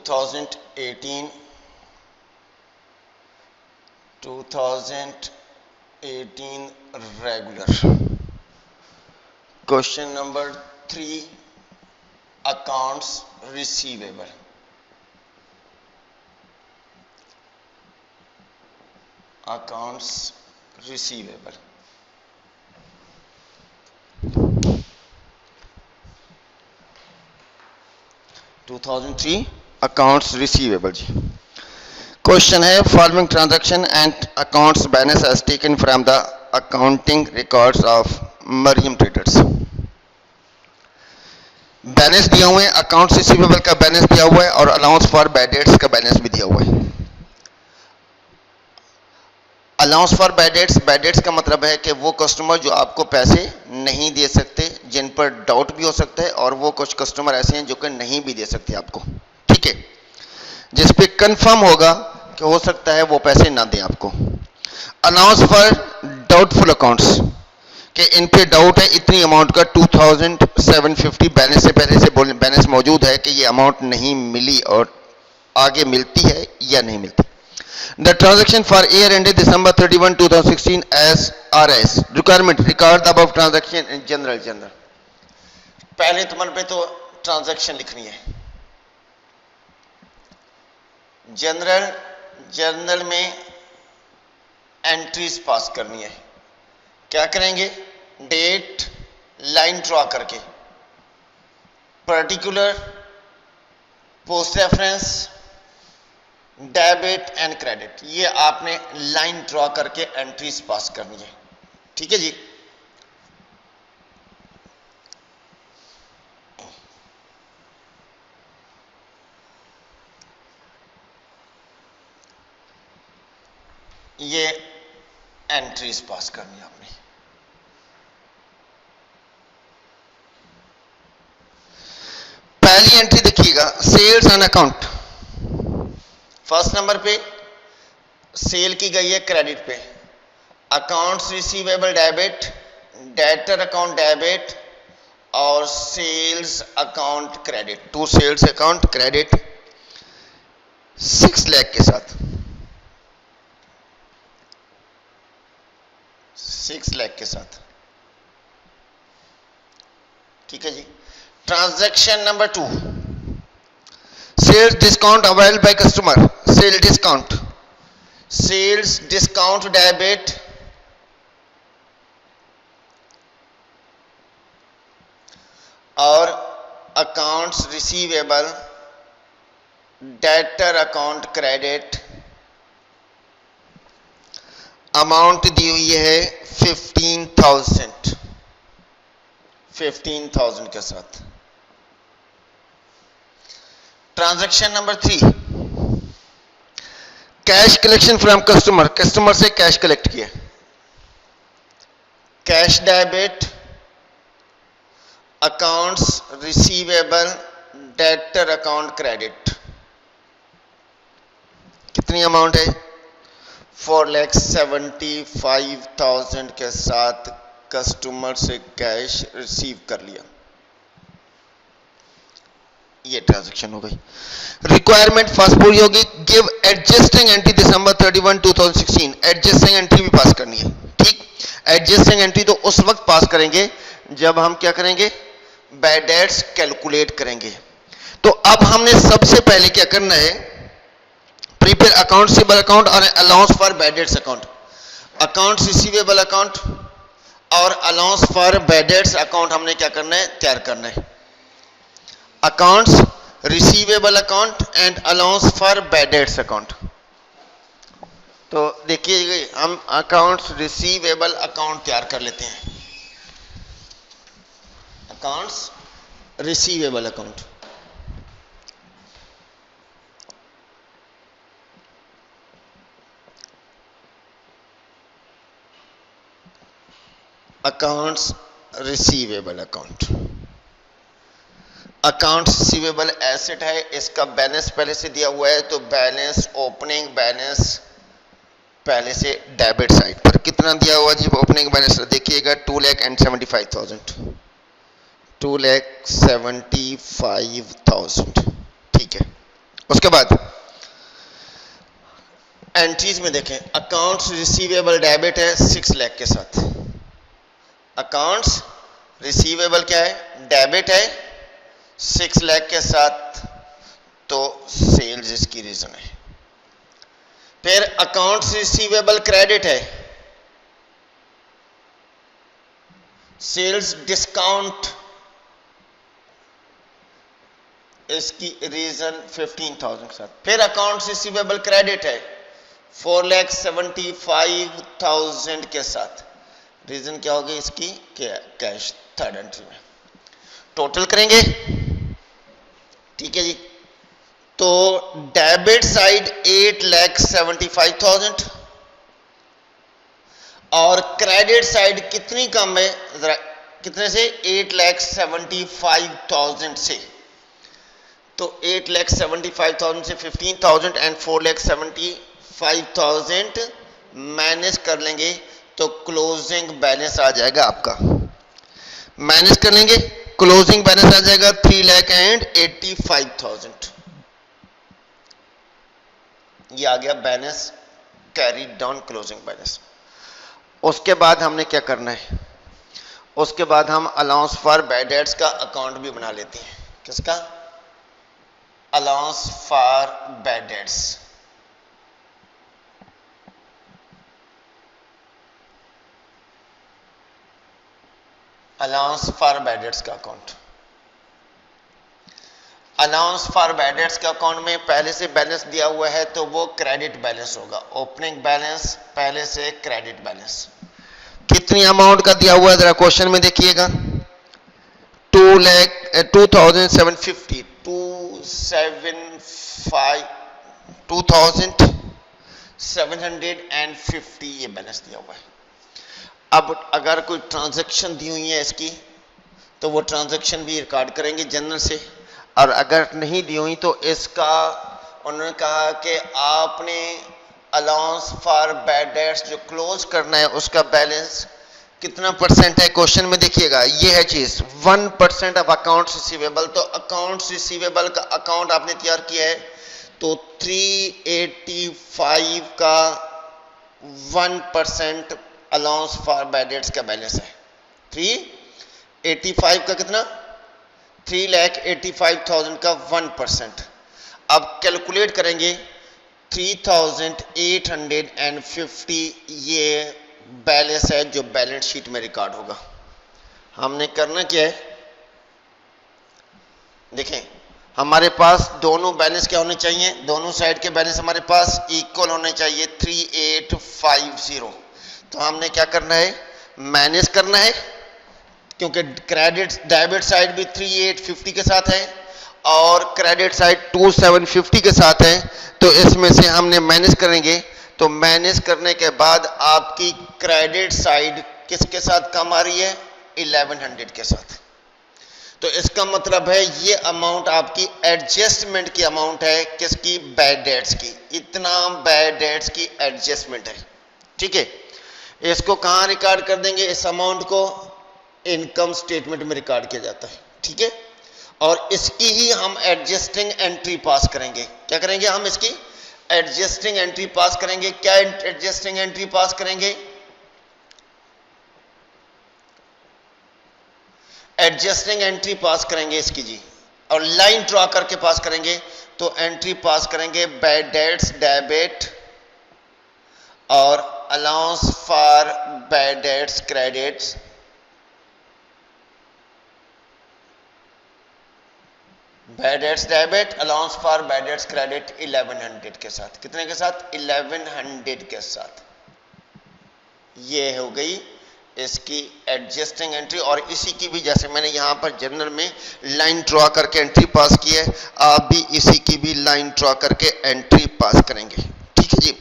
2018 regular. Question number 3, accounts receivable. Accounts receivable. Accounts receivable जी. Question है following transaction and accounts balance as taken from the accounting records of Mariam traders. Balance दिया हुआ है, accounts receivable का balance दिया हुआ है और अलाउंस फॉर बैड डेट्स का बैलेंस भी दिया हुआ है. अलाउंस फॉर बैड डेट्स का मतलब है कि वो कस्टमर जो आपको पैसे नहीं दे सकते, जिन पर डाउट भी हो सकता है, और वो कुछ कस्टमर ऐसे हैं जो कि नहीं भी दे सकते आपको. ठीक है, जिस पे कंफर्म होगा कि हो सकता है वो पैसे ना दें आपको. अलाउंस फॉर डाउटफुल अकाउंट्स कि इन पे डाउट है इतनी अमाउंट का 2750 बैलेंस से पहले से बैलेंस मौजूद है कि ये अमाउंट नहीं मिली और आगे मिलती है या नहीं मिलती. The transaction for year ended December 31, 2016 as RS. Requirement: record the above transaction in general. पहले तुम पे तो ट्रांजैक्शन लिखनी है. जनरल में एंट्रीज पास करनी है. क्या करेंगे? डेट लाइन ड्रॉ करके, particular, post reference, debit and credit, ये आपने लाइन ड्रॉ करके एंट्रीज पास करनी है. ठीक है जी. ये एंट्रीज पास करनी है आपने. पहली एंट्री देखिएगा, sales on account. First number पे सेल की गई है क्रेडिट पे. Accounts receivable debit, debtor account debit और sales account credit. To sales account credit 6 lakh के साथ. 6 लाख के साथ. ठीक है जी. Transaction number 2, sales discount avail by customer. Sales discount debit और accounts receivable debtor account credit. Amount दी हुई है 15,000 के साथ. Transaction number 3, cash collection from customer से कैश कलेक्ट किया. Cash debit, accounts receivable, debtor account credit. कितनी amount है? 4,75,000 के साथ कस्टमर से कैश रिसीव कर लिया. ये ट्रांजैक्शन हो गई. रिक्वायरमेंट फर्स्ट पूरी होगी. Give adjusting entry December 31, 2016. Adjusting entry भी पास करनी है. ठीक, एडजस्टिंग एंट्री तो उस वक्त पास करेंगे जब हम क्या करेंगे? बैड डेट्स कैलकुलेट करेंगे. तो अब हमने सबसे पहले क्या करना है? प्रीपेड अकाउंट रिसीवेबल अकाउंट और allowance for bad debts account. Accounts receivable account और allowance for bad debts account हमने क्या करना है? तैयार करना है. Accounts receivable account and allowance for bad debts account. तो देखिए हम अकाउंट्स रिसीवेबल अकाउंट तैयार कर लेते हैं. Accounts receivable account. Accounts receivable account. Accounts receivable asset है, इसका बैलेंस पहले से दिया हुआ है, तो बैलेंस ओपनिंग बैलेंस पहले से डेबिट साइड पर कितना दिया हुआ जी? ओपनिंग बैलेंस देखिएगा 2,75,000. 2,75,000. ठीक है. उसके बाद एंट्रीज में देखें, अकाउंट्स रिसीवेबल डेबिट है 6 लाख के साथ, अकाउंट्स रिसीवेबल क्या है, डेबिट है 6 लाख के साथ, तो सेल्स इसकी रीजन है। फिर अकाउंट्स रिसीवेबल क्रेडिट है, सेल्स डिस्काउंट इसकी रीजन 15,000 के साथ। फिर अकाउंट्स रिसीवेबल क्रेडिट है 4,75,000 के साथ, रीजन क्या होगी इसकी, कैश, थर्ड एंट्री में। टोटल करेंगे, ठीक है जी। तो डेबिट साइड 8,75,000 और क्रेडिट साइड कितनी कम है, जरा कितने से, 8,75,000 से। तो 8,75,000 से 15,000 एंड 4,75,000 माइनस कर लेंगे तो क्लोजिंग बैलेंस आ जाएगा आपका, माइनस कर लेंगे क्लोजिंग बैलेंस आ जाएगा 3,85,000। ये आ गया balance carry down, closing balance. उसके बाद हमने क्या करना है, उसके बाद हम अलाउंस फॉर बैड डेट्स का अकाउंट भी बना लेते हैं। किसका, allowance for bad debts. Allowance for bad debts का account, allowance for bad debts के अकाउंट में पहले से बैलेंस दिया हुआ है तो वो क्रेडिट बैलेंस होगा, ओपनिंग बैलेंस पहले से क्रेडिट बैलेंस। कितनी अमाउंट का दिया हुआ है जरा क्वेश्चन में देखिएगा, 2,750 2,750 ये बैलेंस दिया हुआ है। अब अगर कोई ट्रांजैक्शन दी हुई है इसकी तो वो ट्रांजैक्शन भी रिकॉर्ड करेंगे जनरल से, और अगर नहीं दी हुई तो इसका उन्होंने कहा कि आपने अलाउंस फॉर बैड डेट्स जो क्लोज करना है उसका बैलेंस कितना परसेंट है, क्वेश्चन में देखिएगा, ये है चीज 1% ऑफ अकाउंट्स रिसीवेबल। तो अकाउंट्स रिसीवेबल का अकाउंट आपने तैयार किया है तो 385 का 1% अलाउंस फॉर बैड डेट्स का बैलेंस है। 385 का कितना, 3,85,000 का 1%। अब कैलकुलेट करेंगे 3,850 ये बैलेंस है जो बैलेंस शीट में रिकॉर्ड होगा। हमने करना क्या है, देखें हमारे पास दोनों बैलेंस क्या होने चाहिए, दोनों साइड के बैलेंस हमारे पास इक्वल होने चाहिए 3,850। तो हमने क्या करना है, माइनस करना है, क्योंकि क्रेडिट डेबिट साइड भी 3,850 के साथ है और क्रेडिट साइड 2,750 के साथ है, तो इसमें से हमने माइनस करेंगे। तो माइनस करने के बाद आपकी क्रेडिट साइड किसके साथ कम आ रही है, 1,100 के साथ। तो इसका मतलब है ये अमाउंट आपकी एडजस्टमेंट की अमाउंट है, किसकी, बैड डेट्स की। इतना बैड डेट्स की एडजस्टमेंट है, ठीक है। इसको कहां रिकॉर्ड कर देंगे, इस अमाउंट को इनकम स्टेटमेंट में रिकॉर्ड किया जाता है, ठीक है। और इसकी ही हम एडजस्टिंग एंट्री पास करेंगे। क्या करेंगे, हम इसकी एडजस्टिंग एंट्री पास करेंगे। क्या एडजस्टिंग एंट्री पास करेंगे, एडजस्टिंग एंट्री पास करेंगे इसकी जी, और लाइन ड्रॉ करके पास करेंगे। तो एंट्री पास करेंगे बैड डेट्स डेबिट और allowance for bad dates credits, bad debts debit, allowance for bad debts credit 1,100 के साथ। कितने के साथ, 1,100 के साथ। ये हो गई इसकी एडजस्टिंग एंट्री। और इसी की भी, जैसे मैंने यहां पर जनरल में लाइन ड्रॉ करके एंट्री पास की है, आप भी इसी की भी लाइन ड्रॉ करके एंट्री पास करेंगे, ठीक है जी।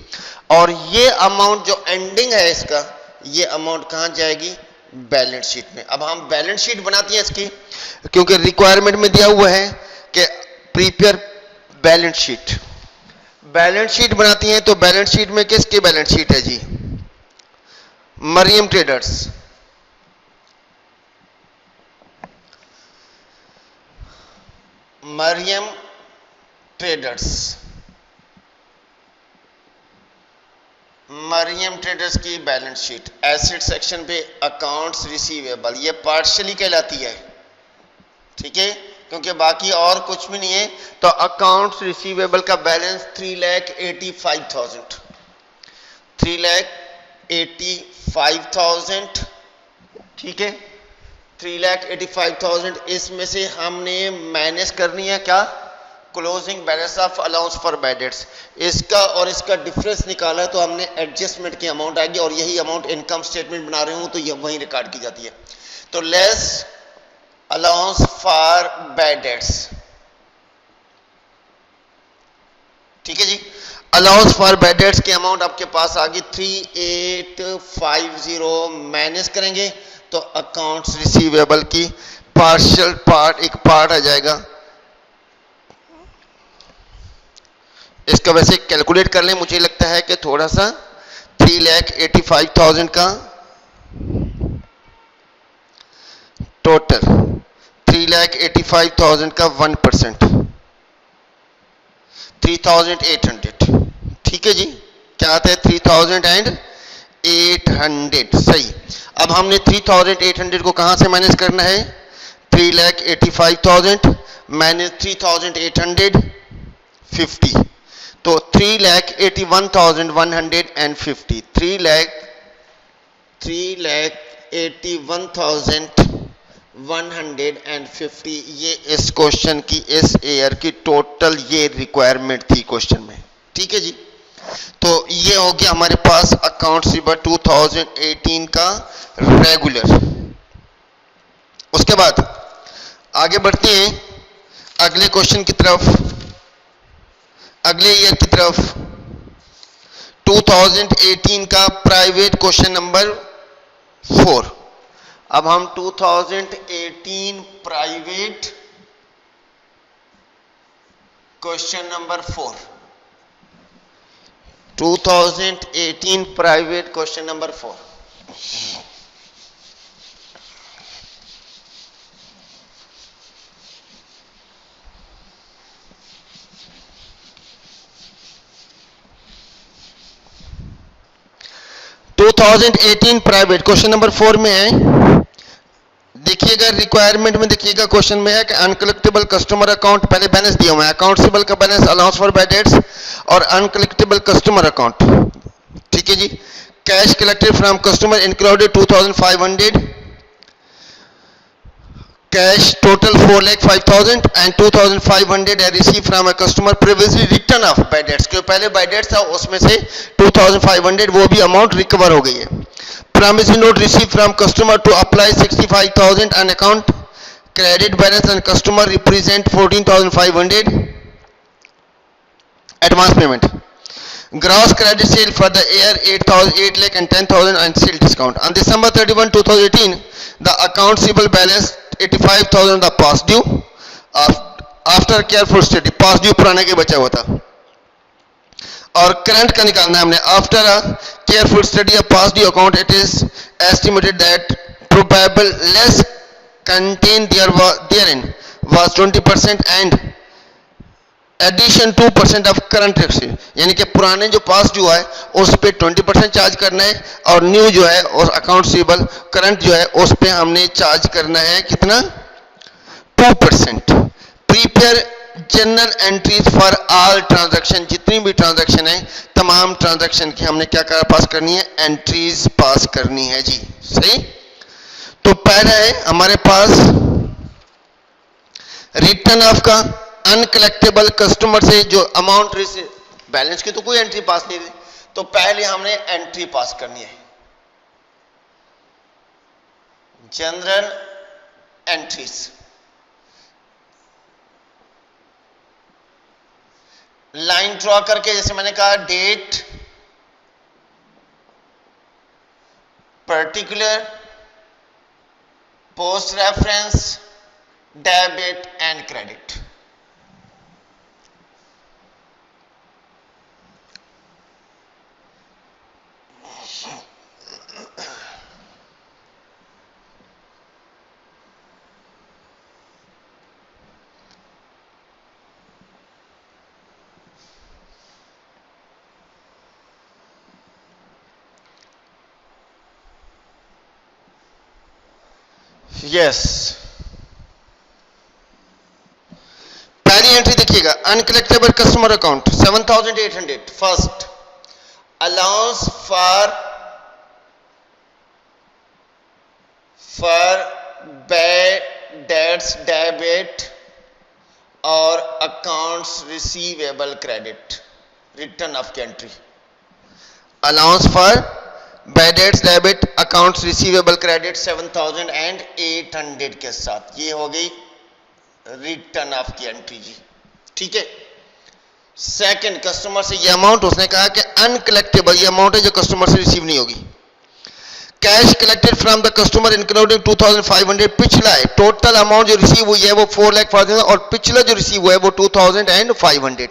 और ये अमाउंट जो एंडिंग है इसका, ये अमाउंट कहां जाएगी, बैलेंस शीट में। अब हम बैलेंस शीट बनाती हैं इसकी, क्योंकि रिक्वायरमेंट में दिया हुआ है कि prepare balance sheet, balance sheet बनाती हैं। तो बैलेंस शीट में किसकी बैलेंस शीट है जी, Mariam traders. Mariam traders, Mariam traders की बैलेंस शीट एसेट सेक्शन पे अकाउंट्स रिसीवेबल, ये पार्शियली कहलाती है, ठीक है, क्योंकि बाकी और कुछ भी नहीं है। तो अकाउंट्स रिसीवेबल का बैलेंस 3,85,000, 3,85,000, ठीक है, 3,85,000। इसमें से हमने माइनस करनी है क्या, closing balance of allowance for bad dates, इसका और इसका डिफरेंस निकाला तो हमने एडजस्टमेंट की अमाउंट आएगी, और यही अमाउंट इनकम स्टेटमेंट बना रहे हूं तो ये वहीं रिकॉर्ड की जाती है। तो less allowance for bad dates, ठीक है जी, अलाउंस फॉर बैड डेट्स की अमाउंट आपके पास आ गई 3,850, माइनस करेंगे तो अकाउंट्स रिसीवेबल की पार्शियल पार्ट, एक पार्ट आ जाएगा। इसका वैसे कैलकुलेट कर लें, मुझे लगता है कि थोड़ा सा 3,85,000 का टोटल, 3,85,000 का 1%, 3,800, ठीक है जी, क्या आता है 3,800, सही। अब हमने 3,800 को कहां से माइनस करना है, 3,85,000 माइनस 3,850, तो 3,81,150, 3,81,150, ये इस क्वेश्चन की, इस ईयर की टोटल ये रिक्वायरमेंट थी क्वेश्चन में, ठीक है जी। तो ये हो गया हमारे पास अकाउंट रिसीवेबल 2018 का रेगुलर। उसके बाद आगे बढ़ते हैं अगले क्वेश्चन की तरफ, अगले ईयर की तरफ, 2018 का प्राइवेट क्वेश्चन नंबर 4। अब हम 2018 private question number 4, 2018 private question number 4, private question number 4 में है, देखिएगा रिक्वायरमेंट में, देखिएगा क्वेश्चन में है कि अनकलेक्टेबल कस्टमर अकाउंट, पहले बैलेंस दिया हुआ है, अकाउंट रिसीवेबल का balance, allowance for bad debts और अनकलेक्टेबल कस्टमर अकाउंट, ठीक है जी। Cash collected from customer included 2,500, cash total 4,05,000 and 2,500 है received from a customer previously return of bad debts, क्योंकि पहले bad debts था उसमें से 2,500 वो भी अमाउंट रिकवर हो गई है। promissory note received from customer to apply 65,000 on account credit balance and customer represent 14,500 advance payment, gross credit sale for the year 8 lakh and 10,000 and sale discount. On December 31, 2018, the account receivable balance 85,000 the past due after careful study, past due पुराने के बचा हुआ था, और current का निकालना है हमने। After a careful study of past due account, it is estimated that probable less contain therein was 20% and addition 2% of current tax, यानी कि पुराने जो पास ड्यू है उस पे 20% चार्ज करना है, और न्यू जो है और अकाउंट रिसीवेबल करंट जो है उस पे हमने चार्ज करना है कितना, 2%। Prepare general entries for all transaction, जितनी भी ट्रांजैक्शन है तमाम ट्रांजैक्शन की हमने क्या कर पास करनी है, एंट्रीज पास करनी है जी, सही। तो पहला है हमारे पास रिटर्न ऑफ का, अनकलेक्टेबल कस्टमर से जो अमाउंट रिसीव, बैलेंस की तो कोई एंट्री पास नहीं थी, तो पहले हमने एंट्री पास करनी है, जनरल एंट्रीज। लाइन ड्रॉ करके, जैसे मैंने कहा date, particular, post reference, debit and credit. Yes, पहली एंट्री देखिएगा, uncollectable customer account 7800, first allowance for bad debts debit और accounts receivable credit, written off की entry, allowance for bad debts debit accounts receivable credit 7800 के साथ, ये हो गई written off की एंट्री जी, ठीक है। सेकंड, कस्टमर से ये अमाउंट उसने कहा कि अनकलेक्टेबल, ये अमाउंट है जो कस्टमर से रिसीव नहीं होगी। Cash collected from the customer including 2500, पिछला है, टोटल अमाउंट जो रिसीव हुई है वो 4,05,000 और पिछला जो रिसीव हुआ है वो 2500,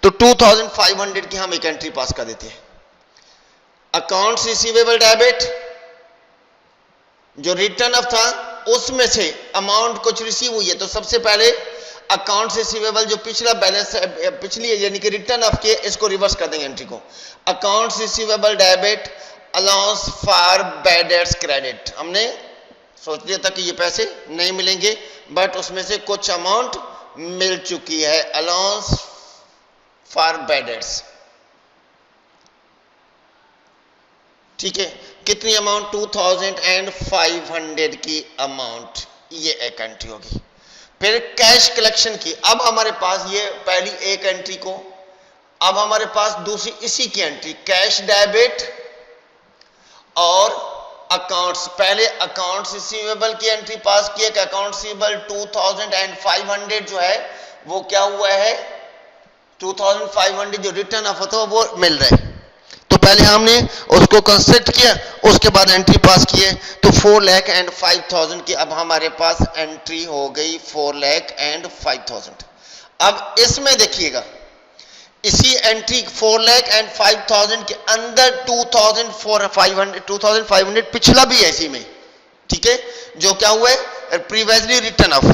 तो 2500 की हम एक एंट्री पास कर देते हैं। अकाउंट्स रिसीवेबल डेबिट जो रिटर्न ऑफ था उसमें से अमाउंट कुछ रिसीव हुई है, तो सबसे पहले अकाउंट्स रिसीवेबल जो पिछला बैलेंस है, पिछली यानी कि रिटर्न ऑफ के, इसको रिवर्स कर देंगे एंट्री को। Accounts receivable debit allowance for bad debts credit, हमने सोच लिया था कि ये पैसे नहीं मिलेंगे बट उसमें से कुछ अमाउंट मिल चुकी है, अलाउंस फॉर बैड डेट्स, ठीक है। कितनी अमाउंट, 2500 की अमाउंट, ये एक एंट्री होगी। फिर कैश कलेक्शन की, अब हमारे पास ये पहली एक एंट्री को, अब हमारे पास दूसरी इसी की एंट्री, कैश डेबिट और अकाउंट्स, पहले अकाउंट्स रिसीवेबल की एंट्री पास की है कि अकाउंट रिसीवेबल 2500 जो है वो क्या हुआ है, 2500 जो रिटर्न ऑफ होता है वो मिल रहा है, तो पहले हमने उसको कंस्ट्रक्ट किया, उसके बाद एंट्री पास की है, तो 4,05,000 की अब हमारे पास एंट्री हो गई 4,05,000। अब इसमें देखिएगा, इसी एंट्री 4,05,000 के अंदर 2,500 पिछला भी है इसी में, ठीक है, जो क्या हुआ है, previously return of,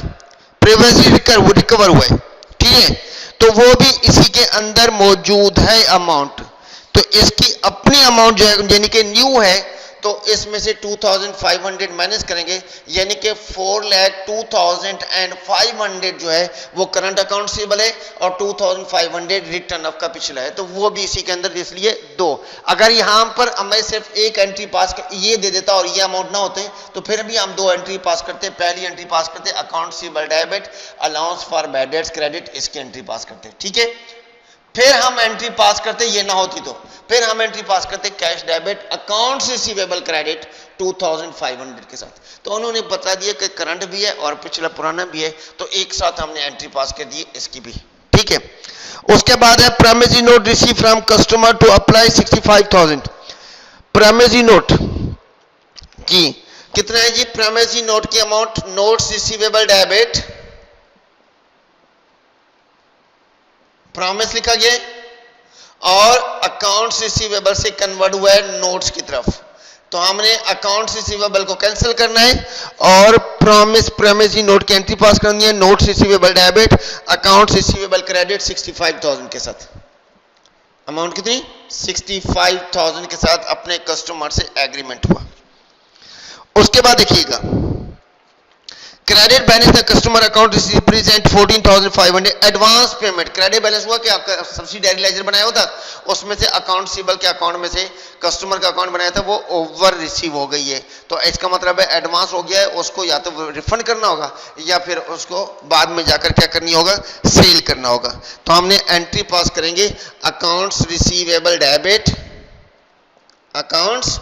previously recover हुआ है, ठीक है, तो वो भी इसी के अंदर मौजूद है अमाउंट, तो इसकी अपनी अमाउंट जो है यानी कि न्यू है, तो इसमें से 2500 माइनस करेंगे, यानी कि 4,02,500 जो है वो करंट अकाउंट रिसीवेबल है और 2500 रिटर्न ऑफ का पिछला है, तो वो भी इसी के अंदर, इसलिए दो। अगर यहां पर मैं सिर्फ एक एंट्री पास कर ये दे देता और ये अमाउंट ना होते तो फिर भी हम दो एंट्री पास करते, पहली एंट्री पास करते account receivable debit allowance for bad debts credit, इसकी एंट्री पास करते, ठीक है। फिर हम एंट्री पास करते, ये ना होती तो फिर हम एंट्री पास करते cash debit accounts receivable credit 2500 के साथ, तो उन्होंने बता दिया कि करंट भी है और पिछला पुराना भी है, तो एक साथ हमने एंट्री पास कर दी इसकी भी, ठीक है। उसके बाद है promissory note receive from customer to apply 65,000, promissory note जी कितना है जी, प्रॉमिसरी नोट की amount, notes receivable debit, promise लिखा गया और अकाउंट्स रिसीवेबल से कन्वर्ट हुआ है नोट्स की तरफ, तो हमने अकाउंट्स रिसीवेबल को कैंसिल करना है और प्रॉमिसरी नोट की एंट्री पास करनी है, notes receivable debit accounts receivable credit 65,000 के साथ, अमाउंट कितनी, 65,000 के साथ अपने कस्टमर से एग्रीमेंट हुआ। उसके बाद देखिएगा, credit balance the customer account represent 14,500, advance payment, credit balance हुआ कि आपका सब्सिडायरी लेजर बनाया होता, उसमें से अकाउंट रिसीवेबल के अकाउंट में से कस्टमर का अकाउंट बनाया था वो ओवर रिसीव हो गई है, तो इसका मतलब है एडवांस हो गया है, उसको या तो रिफंड करना होगा या फिर उसको बाद में जाकर क्या करनी होगा, सेल करना होगा, तो हमने एंट्री पास करेंगे accounts receivable debit, accounts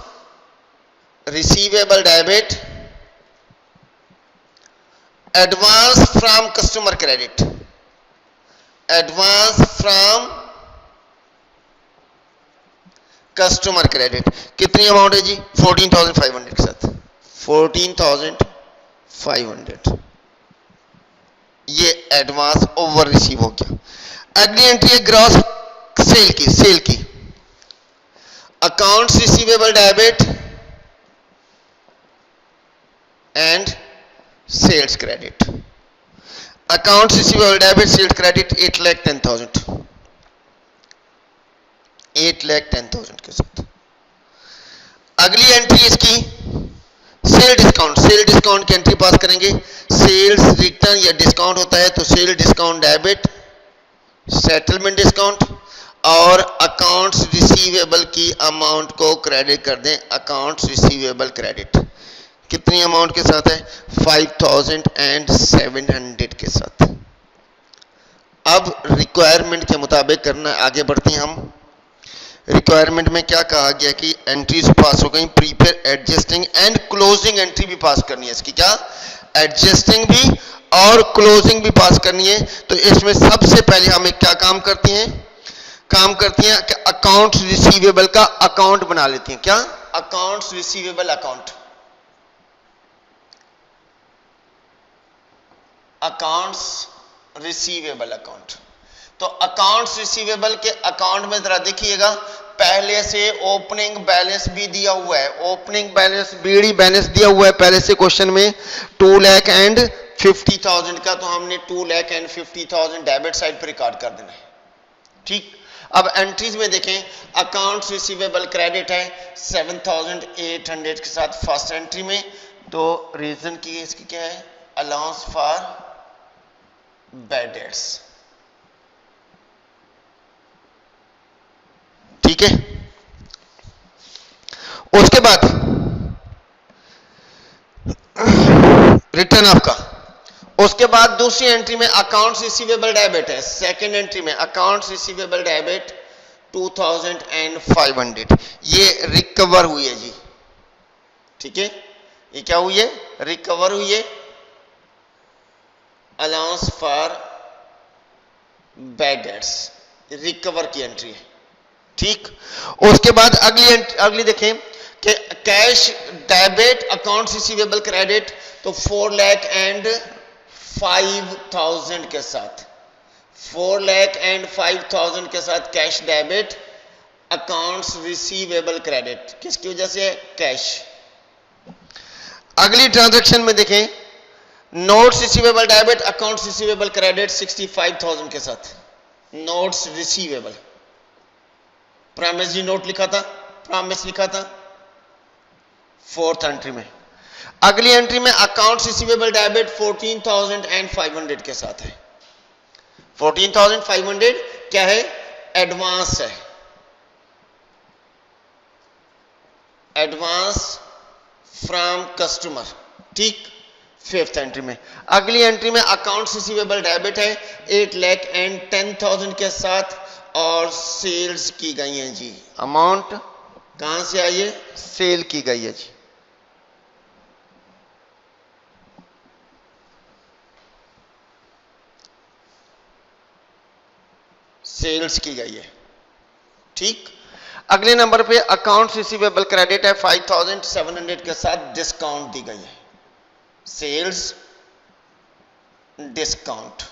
receivable debit advance from customer credit, advance from customer credit, कितनी अमाउंट है जी, 14,500 के साथ, 14,500 ये एडवांस ओवर रिसीव हो गया। अगली एंट्री है ग्रॉस सेल की, accounts receivable debit and sales credit, accounts receivable debit sales credit 8,10,000 के साथ। अगली एंट्री इसकी सेल डिस्काउंट की एंट्री पास करेंगे। सेल्स रिटर्न या डिस्काउंट होता है तो sale discount debit, settlement discount, और अकाउंट्स रिसीवेबल की अमाउंट को क्रेडिट कर दें। अकाउंट्स रिसीवेबल क्रेडिट कितनी अमाउंट के साथ है? 5700 के साथ। अब रिक्वायरमेंट के मुताबिक करना, आगे बढ़ते हैं हम। रिक्वायरमेंट में क्या कहा गया कि एंट्रीज पास हो गई, prepare, adjusting and closing entry भी पास करनी है। इसकी क्या? एडजस्टिंग भी और क्लोजिंग भी पास करनी है। तो इसमें सबसे पहले हम एक क्या काम करती हैं कि अकाउंट्स रिसीवेबल का अकाउंट बना लेती हैं। क्या? Accounts receivable account. Accounts receivable account. तो अकाउंट्स रिसीवेबल के अकाउंट में जरा देखिएगा, पहले से ओपनिंग बैलेंस भी दिया हुआ है। ओपनिंग बैलेंस, बीडी बैलेंस दिया हुआ है पहले से क्वेश्चन में 2,50,000 का, तो हमने 2,50,000 डेबिट साइड पर रिकॉर्ड कर देना है। ठीक। अब एंट्रीज में देखें, अकाउंट्स रिसीवेबल क्रेडिट है 7,800 के साथ फर्स्ट एंट्री में। तो रीजन की इसकी क्या है? Allowance for bad dates. ठीक है। उसके बाद रिटर्न आपका, उसके बाद दूसरी एंट्री में अकाउंट्स रिसीवेबल डेबिट है। सेकंड एंट्री में अकाउंट्स रिसीवेबल डेबिट 2,500, ये रिकवर हुई है जी। ठीक है, ये क्या हुई है? रिकवर हुई है, allowance for bad dates, recover की एंट्री है। ठीक। उसके बाद अगली देखें कि cash debit accounts receivable credit, तो 4,05,000 के साथ, 4,05,000 के साथ cash debit accounts receivable credit. किसकी वजह से? कैश। अगली ट्रांजैक्शन में देखें, notes receivable debit accounts receivable credit 65,000 के साथ, नोट्स रिसीवेबल। प्रॉमिस जी नोट लिखा था, प्रॉमिस लिखा था फोर्थ एंट्री में। अगली एंट्री में अकाउंट्स रिसीवेबल डेबिट 14,500 के साथ है। 14,500 क्या है? एडवांस है, एडवांस फ्रॉम कस्टमर। ठीक। फिफ्थ एंट्री में। अगली एंट्री में अकाउंट्स रिसीवेबल डेबिट है 8,10,000 के साथ, और सेल्स की गई है जी। अमाउंट कहां से आई है? सेल की गई है जी। सेल्स की गई है। ठीक। अगले नंबर पे अकाउंट्स रिसीवेबल क्रेडिट है 5,700 के साथ, डिस्काउंट दी गई है, sales discount.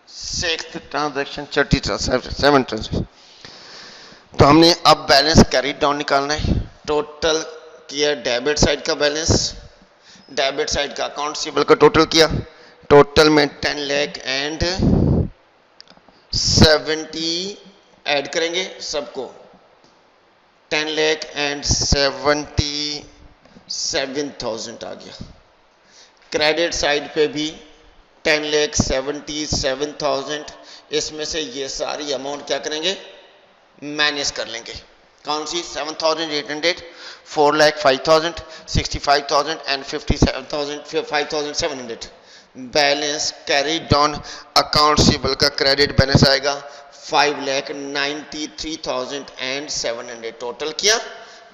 Sixth transaction, 37 transaction. तो हमने अब बैलेंस कैरी डाउन निकालना है। टोटल किया डेबिट साइड का बैलेंस, डेबिट साइड का अकाउंट रिसीवेबल का टोटल किया। टोटल में 10,70,000 ऐड करेंगे सबको, 10,77,000 आ गया। क्रेडिट साइड पे भी 10,77,000, इसमें से ये सारी अमाउंट क्या करेंगे? मैनेज कर लेंगे। कौन सी? 7,800, 4,05,000, 65,000 and 5,700। Balance carry down account receivable का क्रेडिट बैलेंस आएगा 5,93,700। टोटल किया,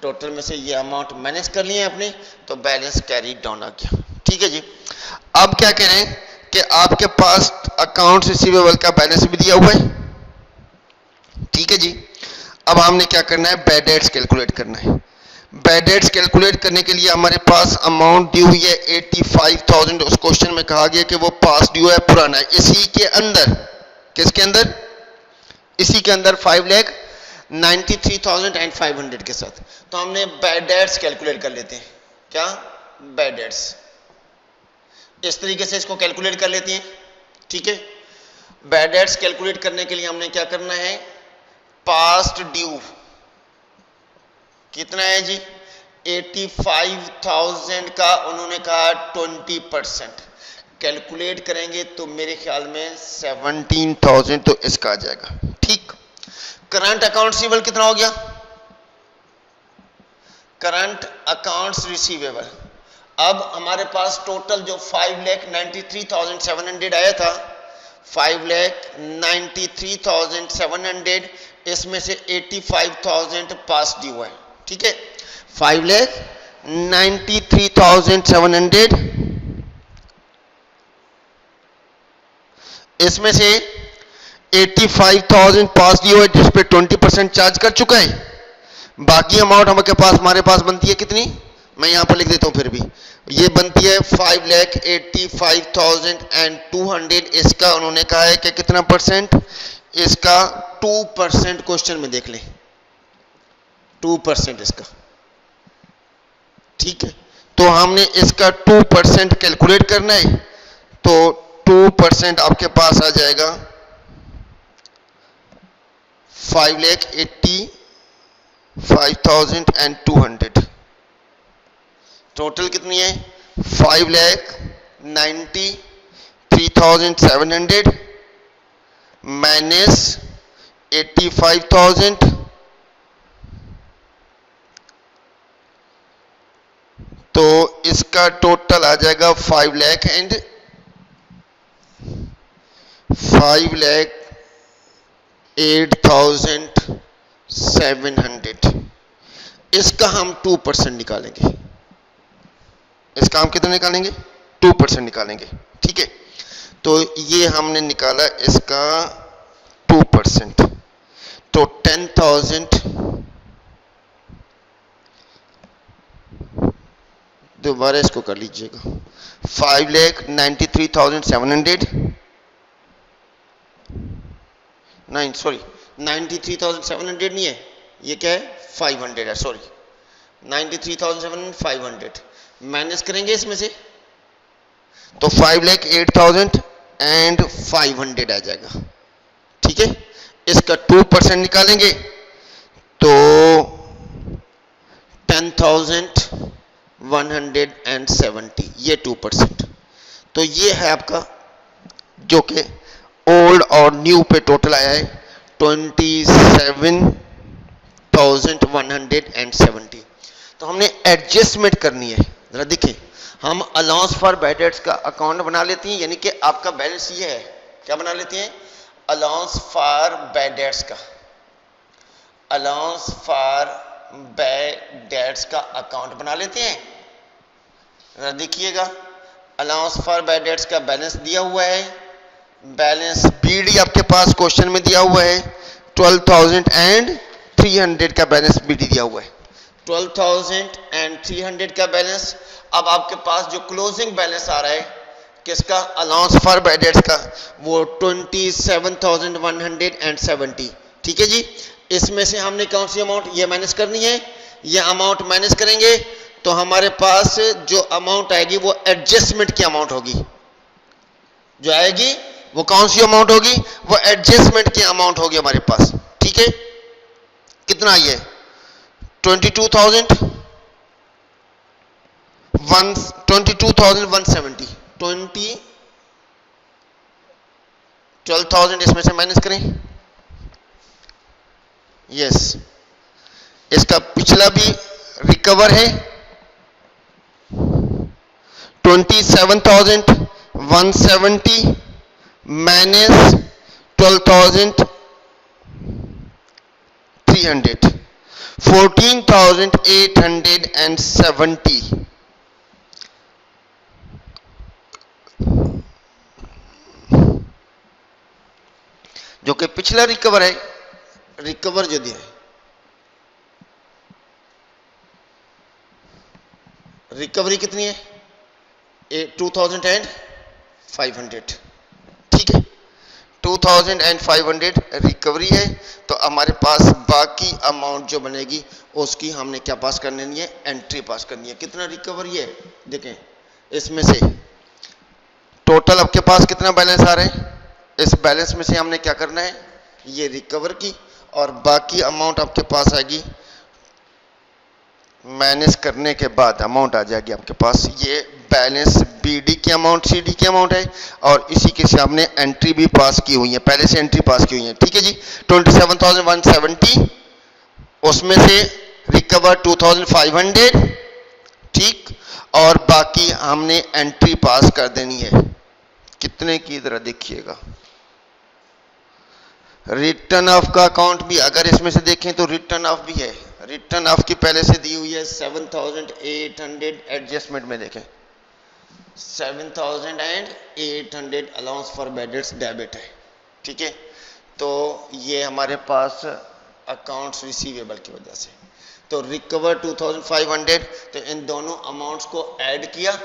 टोटल में से ये अमाउंट मैनेज कर लिए अपने, तो बैलेंस कैरी डाउन आ गया। ठीक है जी। अब क्या कह रहे हैं कि आपके पास अकाउंट रिसीवेबल का बैलेंस भी दिया हुआ है। ठीक है जी। अब हमने क्या करना है? बैड डेट्स कैलकुलेट करना है। बैड डेट्स कैलकुलेट करने के लिए हमारे पास अमाउंट दी हुई है 85,000। उस क्वेश्चन में कहा गया कि वो पास ड्यू है, पुराना है। इसी के अंदर, किसके अंदर? इसी के अंदर 5,93,500 के साथ। तो हमने बैड डेट्स कैलकुलेट कर लेते हैं। क्या? Bad dates. इस तरीके से इसको कैलकुलेट कर लेते हैं। ठीक है। बैड डेट्स कैलकुलेट करने के लिए हमने क्या करना है? पास्ट ड्यू कितना है जी? 85,000 का उन्होंने कहा 20%, कैलकुलेट करेंगे तो मेरे ख्याल में 17,000 तो इसका आ जाएगा। ठीक, करंट अकाउंट रिसीवेबल कितना हो गया? करंट अकाउंट्स रिसीवेबल, अब हमारे पास टोटल जो 5,93,700 आया था, 5,93,700, इसमें से 85,000 पास ड्यू है। ठीक है, 5,93,700, इसमें से 85,000 पास ड्यू है जिस पे 20% चार्ज कर चुका है। बाकी अमाउंट हमारे पास बनती है कितनी, मैं यहां पर लिख देता हूं, फिर भी ये बनती है 5,85,200। इसका उन्होंने कहा है कि कितना परसेंट, इसका 2% क्वेश्चन में देख लें, 2% इसका। ठीक है, तो हमने इसका 2% कैलकुलेट करना है, तो 2% आपके पास आ जाएगा 5,85,200। टोटल कितनी है? 5,93,700 माइनस 85,000, तो इसका टोटल आ जाएगा 5,08,700। इसका हम 2% निकालेंगे। इसका हम कितना निकालेंगे? 2% निकालेंगे। ठीक है, तो ये हमने निकाला इसका 2%, तो 10,000, दोबारा इसको कर लीजिएगा, 5,93,700, नहीं सॉरी 93,700 नहीं है, ये क्या है 500 है, सॉरी 93,500 माइनस करेंगे इसमें से, तो 5,08,500 आ जाएगा। ठीक है, इसका 2% निकालेंगे तो 10,170, ये 2%। तो ये है आपका जो कि ओल्ड और न्यू पे टोटल आया है 27,170। तो हमने एडजस्टमेंट करनी है। जरा देखिए, हम अलाउंस फॉर बैड डेट्स का अकाउंट बना लेते हैं, यानी कि आपका बैलेंस ये है, क्या बना लेते हैं? अलाउंस फॉर बैड डेट्स का, अलाउंस फॉर बैड डेट्स का अकाउंट बना लेते हैं। जरा देखिएगा, अलाउंस फॉर बैड डेट्स का बैलेंस दिया हुआ है, बैलेंस बीडी आपके पास क्वेश्चन में दिया हुआ है, 12,300 का बैलेंस बीडी दिया हुआ है, 12,300 का बैलेंस। अब आपके पास जो क्लोजिंग बैलेंस आ रहा है किसका? अलाउंस फॉर बैड डेट्स का, वो 27,170। ठीक है जी, इसमें से हमने कौन सी अमाउंट ये माइनस करनी है, ये अमाउंट माइनस करेंगे तो हमारे पास जो अमाउंट आएगी वो एडजस्टमेंट की अमाउंट होगी। जो आएगी वो कौन सी अमाउंट होगी? वो एडजस्टमेंट की अमाउंट होगी हमारे पास। ठीक है, कितना आई है? 22,170, 12,000 इसमें से माइनस करें। यस, इसका पिछला भी रिकवर है, 27,170 माइनस 12,300, 14,870। जो कि पिछला रिकवर है, रिकवर जो दिया है, रिकवरी कितनी है? 2,500। ठीक है, 2,500 रिकवरी है। तो हमारे पास बाकी अमाउंट जो बनेगी उसकी हमने क्या पास करनी है? एंट्री पास करनी है। कितना रिकवरी है देखें, इसमें से टोटल आपके पास कितना बैलेंस आ रहा है, इस बैलेंस में से हमने क्या करना है? ये रिकवर की, और बाकी अमाउंट आपके पास आएगी माइनस करने के बाद अमाउंट आ जाएगी आपके पास, ये बैलेंस बीडी की अमाउंट सीडी की अमाउंट है और इसी के सामने एंट्री भी पास की हुई है, पहले से एंट्री पास की हुई है। ठीक है जी, 27,170, उसमें से रिकवर 2,500, ठीक, और बाकी हमने एंट्री पास कर देनी है। कितने की तरह देखिएगा, रिटर्न ऑफ का अकाउंट भी अगर इसमें से देखें तो रिटर्न ऑफ भी है, रिटर्न ऑफ की पहले से दी हुई है 7,800, एडजस्टमेंट में देखें 7,800 allowance for bad debts debit है। ठीक है, तो ये हमारे पास अकाउंट्स रिसीवेबल की वजह से, तो रिकवर 2,500, तो इन दोनों अमाउंट्स को ऐड किया,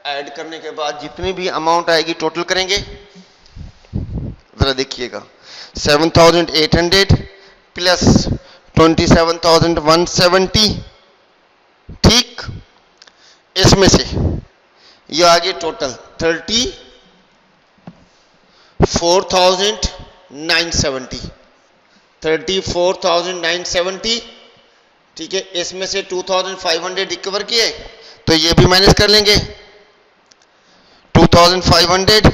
ऐड करने के बाद जितनी भी अमाउंट आएगी टोटल करेंगे, जरा देखिएगा 7,800 प्लस 27,170, ठीक, इसमें से ये आगे टोटल 34,970, ठीक है, इसमें से 2,500 रिकवर किए, तो ये भी माइनस कर लेंगे 2,500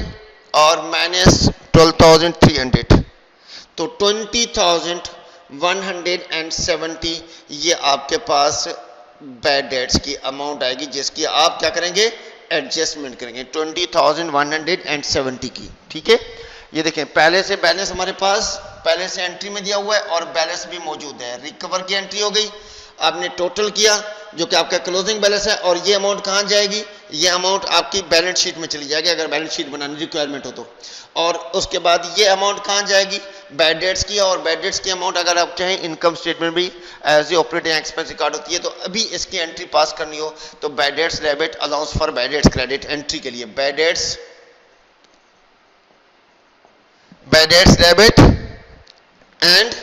और माइनस 12,300, तो 20,170 ये आपके पास बैड डेट्स की अमाउंट आएगी, जिसकी आप क्या करेंगे, एडजस्टमेंट करेंगे 20,170 की। ठीक है, ये देखें पहले से बैलेंस हमारे पास पहले से एंट्री में दिया हुआ है और बैलेंस भी मौजूद है, रिकवर की एंट्री हो गई, आपने टोटल किया जो कि आपका क्लोजिंग बैलेंस है, और ये अमाउंट कहाँ जाएगी, ये अमाउंट आपकी बैलेंस शीट में चली जाएगी अगर बैलेंस शीट बनाने की रिक्वायरमेंट हो तो, और उसके बाद ये अमाउंट कहाँ जाएगी, बैड डेट्स की, और बैड डेट्स की अमाउंट अगर आप चाहें इनकम स्टेटमेंट भी as a operating expense record होती है, तो अभी इसकी एंट्री पास करनी हो तो bad debts debit, allowance for bad debts credit, entry के लिए bad debts debit and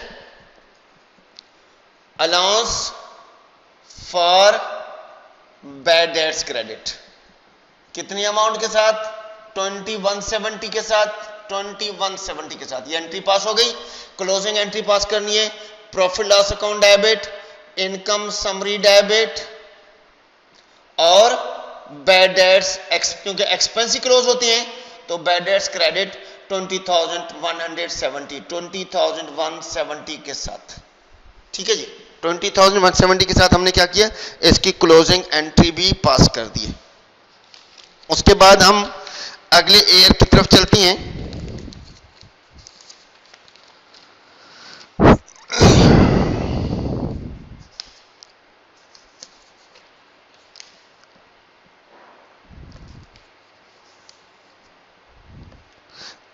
allowance for bad debts credit, कितनी अमाउंट के साथ, 2170 के साथ, 2170 के साथ ये एंट्री पास हो गई। क्लोजिंग एंट्री पास करनी है, profit loss account debit, income summary debit और बैड डेट्स, क्योंकि एक्सपेंस ही क्लोज होते हैं तो बैड डेट्स क्रेडिट 20,170 के साथ। ठीक है जी, 20,170 के साथ हमने क्या किया, इसकी क्लोजिंग एंट्री भी पास कर दी है। उसके बाद हम अगले एयर की तरफ चलती हैं।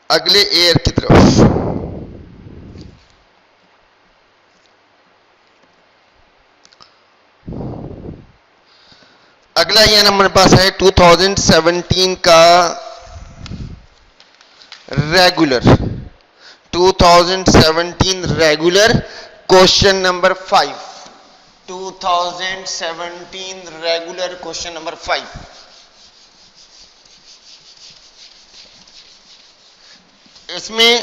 अगले एयर की तरफ अगला ये हमारे पास है 2017 का regular, 2017 regular question number 5, 2017 regular question number 5। इसमें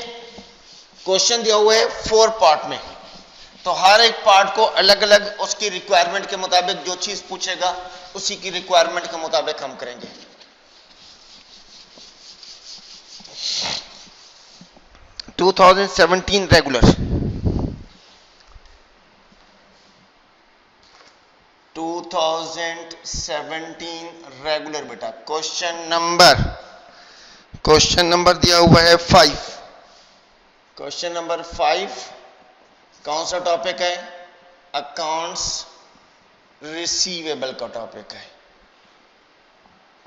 क्वेश्चन दिया हुआ है 4 पार्ट में, तो हर एक पार्ट को अलग अलग उसकी रिक्वायरमेंट के मुताबिक जो चीज पूछेगा उसी की रिक्वायरमेंट के मुताबिक हम करेंगे। टू 2017 रेगुलर, 2017 रेगुलर बेटा, क्वेश्चन नंबर दिया हुआ है 5। क्वेश्चन नंबर 5 कौन सा टॉपिक है, अकाउंट्स रिसीवेबल का टॉपिक है।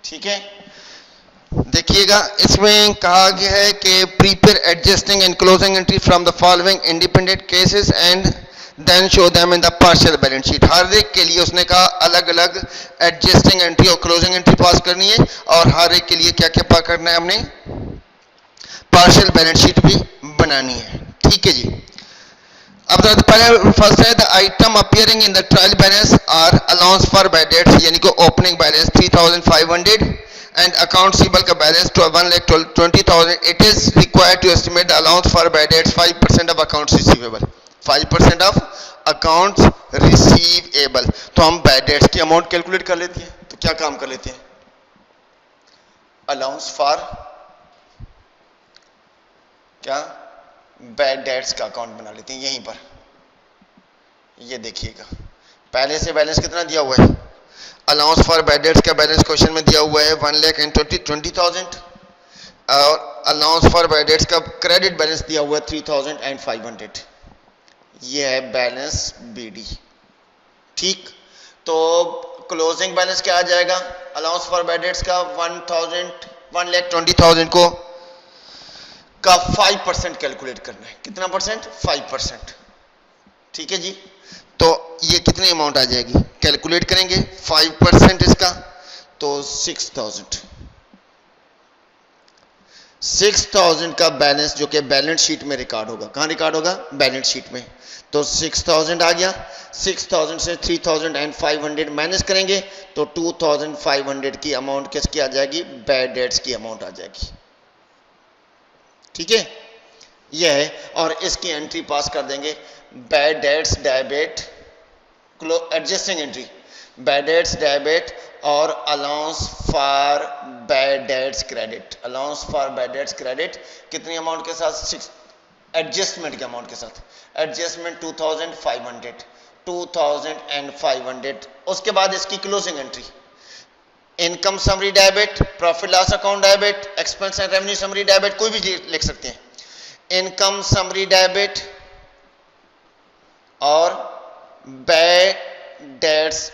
ठीक है, देखिएगा इसमें कहा गया है कि prepare adjusting and closing entry from the following independent cases and then show them in the partial balance sheet. हर एक के लिए उसने कहा अलग अलग एडजस्टिंग एंट्री और क्लोजिंग एंट्री पास करनी है, और हर एक के लिए क्या क्या पास करना है, हमने पार्शियल बैलेंस शीट भी बनानी है। ठीक है जी, अब पहले फर्स्ट है the item appearing in the trial balance are allowance for bad debts, यानी कि opening balance 3,500 and account receivable का balance 1,20,000। It is required to estimate the allowance for bad debts 5% of accounts receivable, 5% of accounts receivable, तो हम bad debts की amount calculate कर लेते हैं। तो क्या काम कर लेते हैं, अलाउंस फॉर क्या बैड डेट्स का अकाउंट बना लेते हैं यहीं पर। ये देखिएगा पहले से बैलेंस कितना दिया हुआ है, अलाउंस फॉर बैड डेट्स का बैलेंस क्वेश्चन में दिया हुआ है 1,20,000 और अलाउंस फॉर बैड डेट्स का क्रेडिट बैलेंस दिया हुआ है 3,500। ये है बैलेंस बीडी। ठीक, तो क्लोजिंग बैलेंस क्या आ जाएगा, अलाउंस फॉर बैड डेट्स का 1,20,000 को का 5% कैलकुलेट करना है। कितना परसेंट, 5%। ठीक है जी, तो ये कितनी अमाउंट आ जाएगी, कैलकुलेट करेंगे 5% इसका, तो 6,000 का बैलेंस जो कि बैलेंस शीट में रिकॉर्ड होगा। कहां रिकॉर्ड होगा, बैलेंस शीट में। तो 6,000 आ गया, 6,000 से 3,500 माइनस करेंगे तो 2,500 की अमाउंट किसकी आ जाएगी, बैड डेट्स की अमाउंट आ जाएगी। ठीक है, यह है, और इसकी एंट्री पास कर देंगे, bad debts debit, adjusting entry, bad debts debit और allowance for bad debts credit. Allowance for bad debts credit कितनी अमाउंट के साथ, 6 एडजस्टमेंट के अमाउंट के साथ, एडजस्टमेंट 2,500। उसके बाद इसकी closing entry, income summary debit, profit loss account debit, expense and revenue summary debit, कोई भी लिख सकते हैं। इनकम समरी डेबिट और बैड डेट्स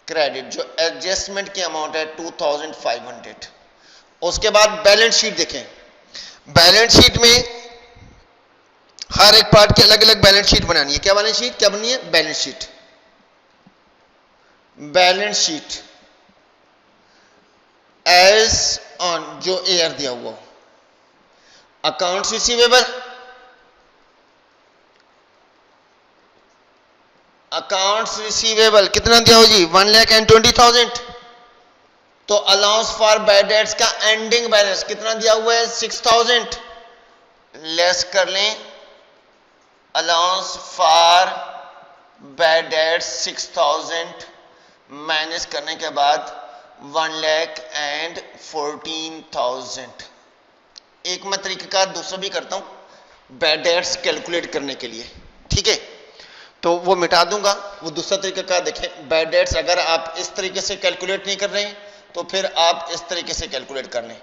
क्रेडिट जो एडजस्टमेंट की अमाउंट है 2,500। उसके बाद बैलेंस शीट देखें, बैलेंस शीट में हर एक पार्ट की अलग अलग बैलेंस शीट बनानी है। क्या बैलेंस शीट, क्या बननी है, balance sheet. Balance sheet as on जो एयर दिया हुआ हो, अकाउंट्स रिसीवेबल, अकाउंट्स रिसीवेबल कितना दिया हो जी, 1,20,000। तो अलाउंस फॉर बैड डेट्स का एंडिंग बैलेंस कितना दिया हुआ है, 6,000। लेस कर लें allowance for bad dates 6,000 minus करने के बाद 1,14,000। एक मैं तरीका दूसरा भी करता हूं बैड डेट्स कैलकुलेट करने के लिए। ठीक है, तो वो मिटा दूंगा, वो दूसरा तरीका देखें। बैड डेट्स अगर आप इस तरीके से कैलकुलेट नहीं कर रहे हैं तो फिर आप इस तरीके से कैलकुलेट कर लें।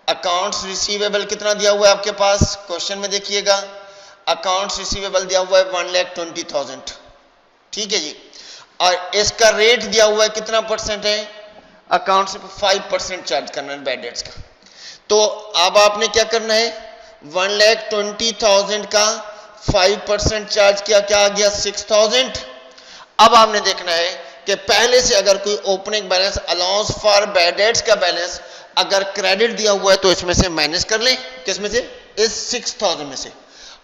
अकाउंट्स रिसीवेबल कितना दिया हुआ है आपके पास, क्वेश्चन में देखिएगा, अकाउंट्स रिसीवेबल दिया हुआ है 1,20,000। ठीक है जी, और इसका रेट दिया हुआ है कितना परसेंट है, अकाउंट से 5% चार्ज करना है बैड डेट्स का। तो अब आपने क्या करना है, 1,20,000 का 5% चार्ज किया, क्या आ गया, 6,000। अब आपने देखना है कि पहले से अगर कोई opening balance allowance for bad debts का बैलेंस अगर क्रेडिट दिया हुआ है तो इसमें से माइनस कर लें, किसमें से, इस 6,000 में से।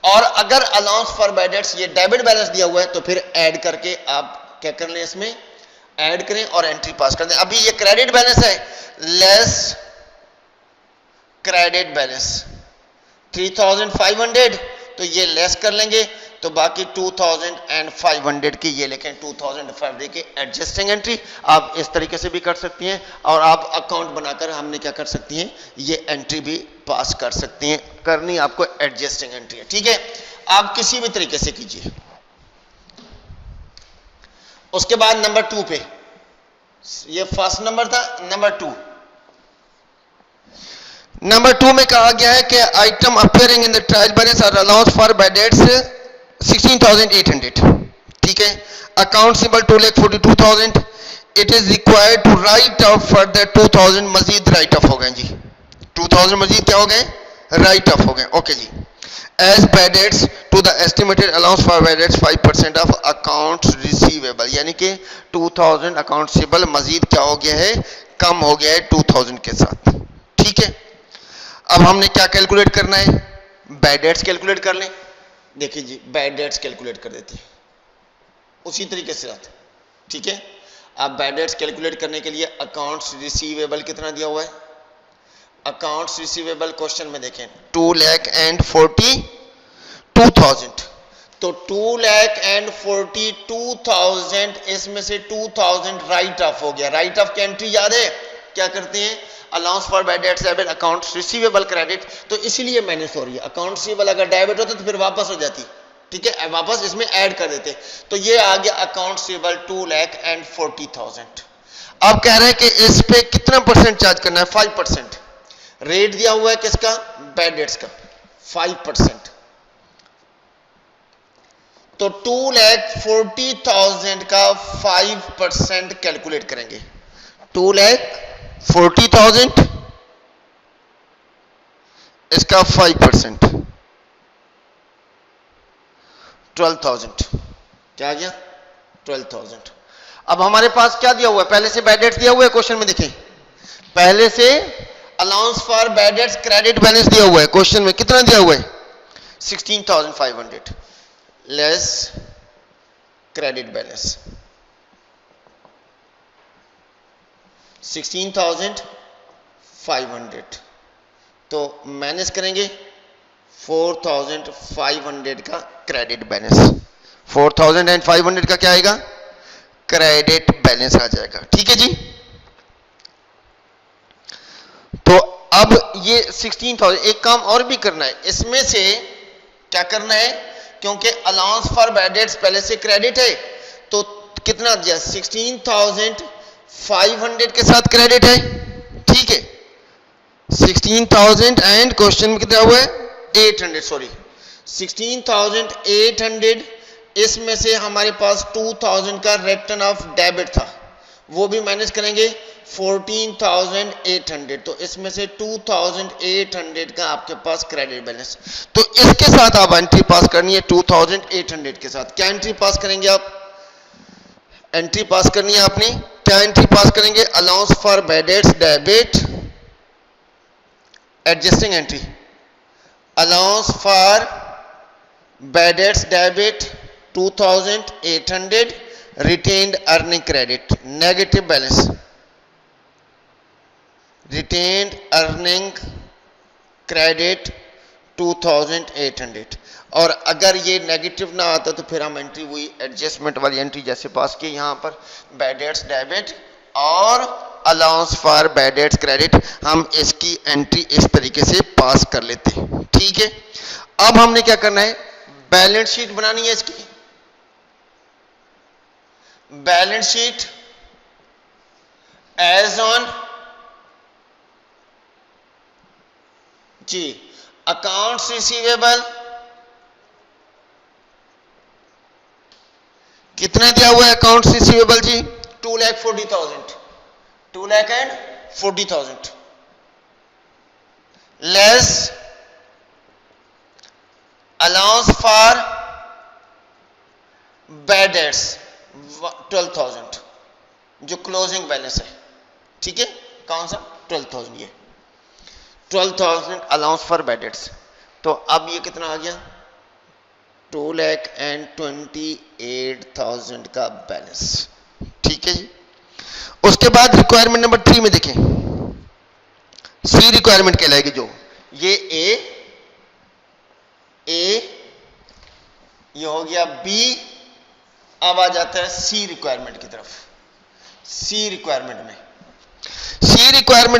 और अगर अलाउंस फॉर बैड डेट्स ये डेबिट बैलेंस दिया हुआ है तो फिर ऐड करके आप क्या कर लें, इसमें ऐड करें और एंट्री पास कर दें। अभी ये क्रेडिट बैलेंस है, लेस क्रेडिट बैलेंस 3,500, तो ये लेस कर लेंगे तो बाकी 2,500 की ये लिखें, 2,500 की एडजस्टिंग एंट्री। आप इस तरीके से भी कर सकती हैं और आप अकाउंट बनाकर हमने क्या कर सकती हैं, ये एंट्री भी पास कर सकती हैं। करनी आपको एडजस्टिंग एंट्री है। ठीक है, आप किसी भी तरीके से कीजिए। उसके बाद नंबर 2 पे, ये फर्स्ट नंबर था, नंबर 2 में कहा गया है कि item appearing in the trial balance और अलाउंस फॉर बैड डेट्स 16,800। ठीक है, account symbol 2,42,000। It is required to write off further 2,000 मजीद राइट ऑफ हो गए जी, 2,000 मजीद क्या हो गए, राइट ऑफ हो गए। ओके जी, as bad debts to the estimated allowance for bad debts 5% of accounts receivable, यानी कि 2,000 अकाउंट रिसीवेबल मजीद क्या हो गया है, कम हो गया है 2,000 के साथ। ठीक है, अब हमने क्या कैलकुलेट करना है, बैड डेट्स कैलकुलेट कर लें। देखिए जी, बैड डेट्स कैलकुलेट कर देते हैं उसी तरीके से साथ। ठीक है, आप बैड डेट्स कैलकुलेट करने के लिए अकाउंट्स रिसीवेबल कितना दिया हुआ है, अकाउंट्स रिसीवेबल क्वेश्चन में देखें 2,42,000। तो 2,42,000 इसमें से 2,000 राइट ऑफ हो गया। राइट ऑफ की एंट्री याद है क्या करते हैं? Allowance for bad debts debit, accounts receivable credit. तो इसीलिए माइनस हो रही है। अकाउंट रिसीवेबल अगर डेबिट होता तो फिर वापस हो जाती, ठीक है, वापस इसमें ऐड कर देते। तो ये आ गया अकाउंट रिसीवेबल 2,40,000। अब कह रहे हैं कि इस पे कितना परसेंट चार्ज करना है? 5%। रेट दिया हुआ है किसका? बैड डेट्स का 5%। तो 2,40,000 का 5% कैलकुलेट करेंगे। 2,40,000 इसका 5% 12,000। क्या आ गया? 12,000। अब हमारे पास क्या दिया हुआ है? पहले से बैड डेट्स दिया हुआ है क्वेश्चन में, देखें पहले से allowance for bad debts credit balance दिया हुआ है क्वेश्चन में। कितना दिया हुआ है? 16,500 लेस क्रेडिट बैलेंस 16,500। तो माइनस करेंगे 4,500 का क्रेडिट बैलेंस। 4,500 का क्या आएगा? क्रेडिट बैलेंस आ जाएगा। ठीक है जी। तो अब ये 16,000, एक काम और भी करना है इसमें से। क्या करना है? क्योंकि अलाउंस फॉर बैड डेट्स पहले से क्रेडिट है, तो कितना दिया? 16,500 के साथ क्रेडिट है, ठीक है। 16,000 एंड क्वेश्चन में कितना हुआ है? 800, सॉरी 16,800। इसमें से हमारे पास 2,000 का रिटर्न ऑफ डेबिट था, वो भी माइनस करेंगे 14,800। तो इसमें से 2,800 का आपके पास क्रेडिट बैलेंस। तो इसके साथ आप एंट्री पास करनी है 2,800 के साथ। क्या एंट्री पास करेंगे आप? एंट्री पास करनी है आपने। क्या एंट्री पास करेंगे? Allowance for bad debts debit adjusting entry. Allowance for bad debts debit 2,800 retained earning credit negative balance. Retained earning credit 2,800। और अगर ये नेगेटिव ना आता तो फिर हम एंट्री हुई एडजस्टमेंट वाली एंट्री जैसे पास की यहां पर बैड डेट्स डेबिट और allowance for bad debts credit, हम इसकी एंट्री इस तरीके से पास कर लेते हैं। ठीक है। अब हमने क्या करना है? बैलेंस शीट बनानी है इसकी। बैलेंस शीट एज ऑन जी अकाउंट्स रिसीवेबल कितना दिया हुआ है? अकाउंट्स रिसीवेबल जी 2,40,000 2,40,000 less allowance for bad debts 12,000 जो क्लोजिंग बैलेंस है। ठीक है, कौन सा? 12,000। ये 12,000 अलाउंस फॉर बैड डेट्स। तो अब ये कितना आ गया? 2,28,000 का बैलेंस। ठीक है जी। उसके बाद रिक्वायरमेंट नंबर 3 में देखें, सी रिक्वायरमेंट कहलाएगी जो ये ए ये हो गया बी। अब आ जाता है सी रिक्वायरमेंट की तरफ। सी रिक्वायरमेंट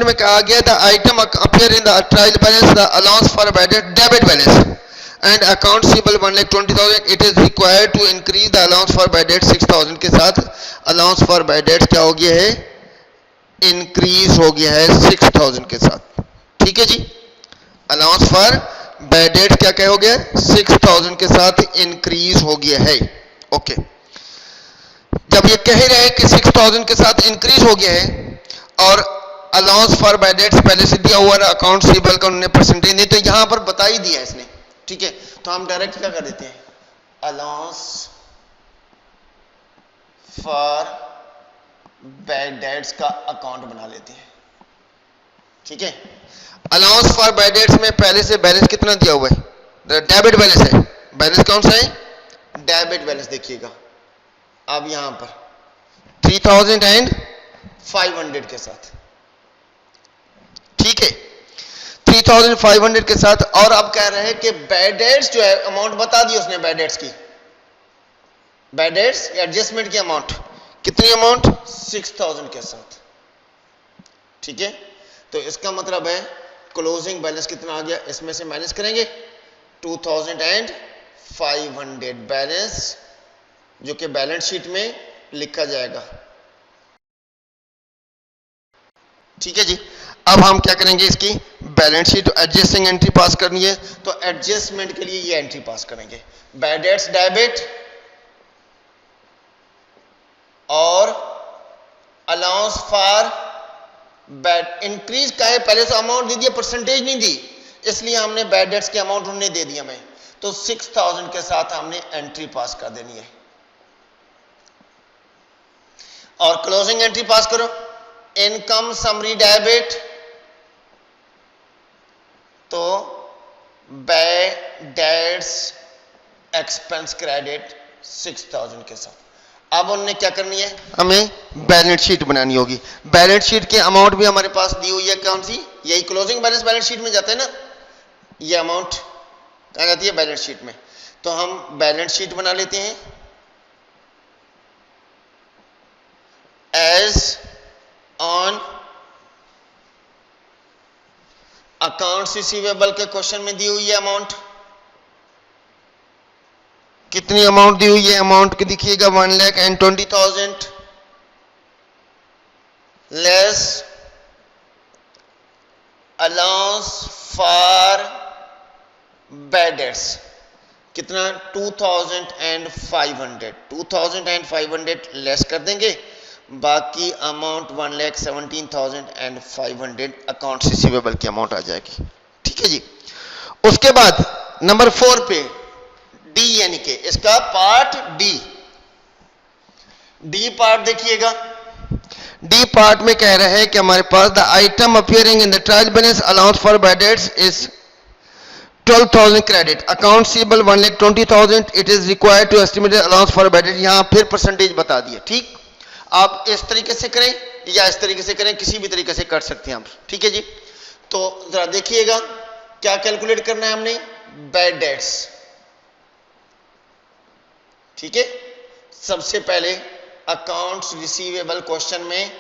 में कहा गया the item appear in the trial balance the allowance for bad debt debit balance and account receivable 1,20,000 it is required to increase the allowance for bad debt 6,000 के साथ अलाउंस फॉर बैड डेट क्या हो गया है? Increase हो गया है 6,000 के साथ। ठीक है जी। अलाउंस फॉर बैड डेट क्या हो गया? 6,000 के साथ इंक्रीज हो गया है। ओके। जब ये कह रहे हैं कि 6,000 के साथ इंक्रीज हो गया है और अलाउंस फॉर बैड डेट्स पहले से दिया हुआ अकाउंट रिसीवेबल का उन्होंने परसेंटेज नहीं, तो यहां पर बता ही दिया इसने। ठीक है, तो हम डायरेक्ट क्या कर देते हैं? अलाउंस फॉर बैड डेट्स का अकाउंट बना लेते हैं। ठीक है। अलाउंस फॉर बैड डेट्स में पहले से बैलेंस कितना दिया हुआ है? डेबिट बैलेंस है। बैलेंस कौन सा है? Debit balance. देखिएगा अब यहां पर 3,500 के साथ। ठीक है, 3,500 के साथ। और अब कह रहे हैं कि बैड डेट्स जो है अमाउंट बता दी उसने बैड डेट्स की बैड डेट्स एडजस्टमेंट की अमाउंट कितनी अमाउंट 6000 के साथ, ठीक है। तो इसका मतलब है क्लोजिंग बैलेंस कितना आ गया, इसमें से माइनस करेंगे 2500 बैलेंस जो कि बैलेंस शीट में लिखा जाएगा, ठीक है जी। अब हम क्या करेंगे, इसकी balance sheet adjusting entry pass करनी है, तो एडजस्टमेंट के लिए ये एंट्री पास करेंगे, बैड डेट्स डेबिट और अलाउंस फॉर बैड इंक्रीज का है, पहले तो अमाउंट दे दिया, परसेंटेज नहीं दी, इसलिए हमने बैड डेट्स के अमाउंट उन्हें दे दिया हमें, तो 6000 के साथ हमने एंट्री पास कर देनी है। और क्लोजिंग एंट्री पास करो, इनकम समरी डेबिट, तो बैड डेट्स एक्सपेंस क्रेडिट 6000 के साथ। अब उन्होंने क्या करनी है, हमें बैलेंस शीट बनानी होगी, बैलेंस शीट की अमाउंट भी हमारे पास दी हुई है, कौन सी, यही क्लोजिंग बैलेंस बैलेंस शीट में जाता है ना, ये अमाउंट कहाँ जाती है, बैलेंस शीट में। तो हम बैलेंस शीट बना लेते हैं, एज ऑन अकाउंट्स रिसीवेबल के क्वेश्चन में दी हुई है अमाउंट, कितनी अमाउंट दी हुई है, अमाउंट की दिखिएगा 1,20,000 less allowance for bad dates, कितना 2,500 लेस कर देंगे, बाकी अमाउंट 1,17,500 अकाउंट रिसीवेबल की अमाउंट आ जाएगी, ठीक है जी। उसके बाद नंबर 4 पे डी यानी कि इसका पार्ट डी पार्ट देखिएगा, डी पार्ट में कह रहे हैं कि हमारे पास the item appearing in the trial balance allowance for bad debts is 12,000 credit, account receivable 1,20,000, it is required to estimate allowance for bad debt, यहां फिर परसेंटेज बता दिए, ठीक। आप इस तरीके से करें या इस तरीके से करें, किसी भी तरीके से कर सकते हैं आप, ठीक है जी। तो जरा देखिएगा क्या कैलकुलेट करना है हमने, बैड डेट्स, ठीक है। सबसे पहले अकाउंट्स रिसीवेबल क्वेश्चन में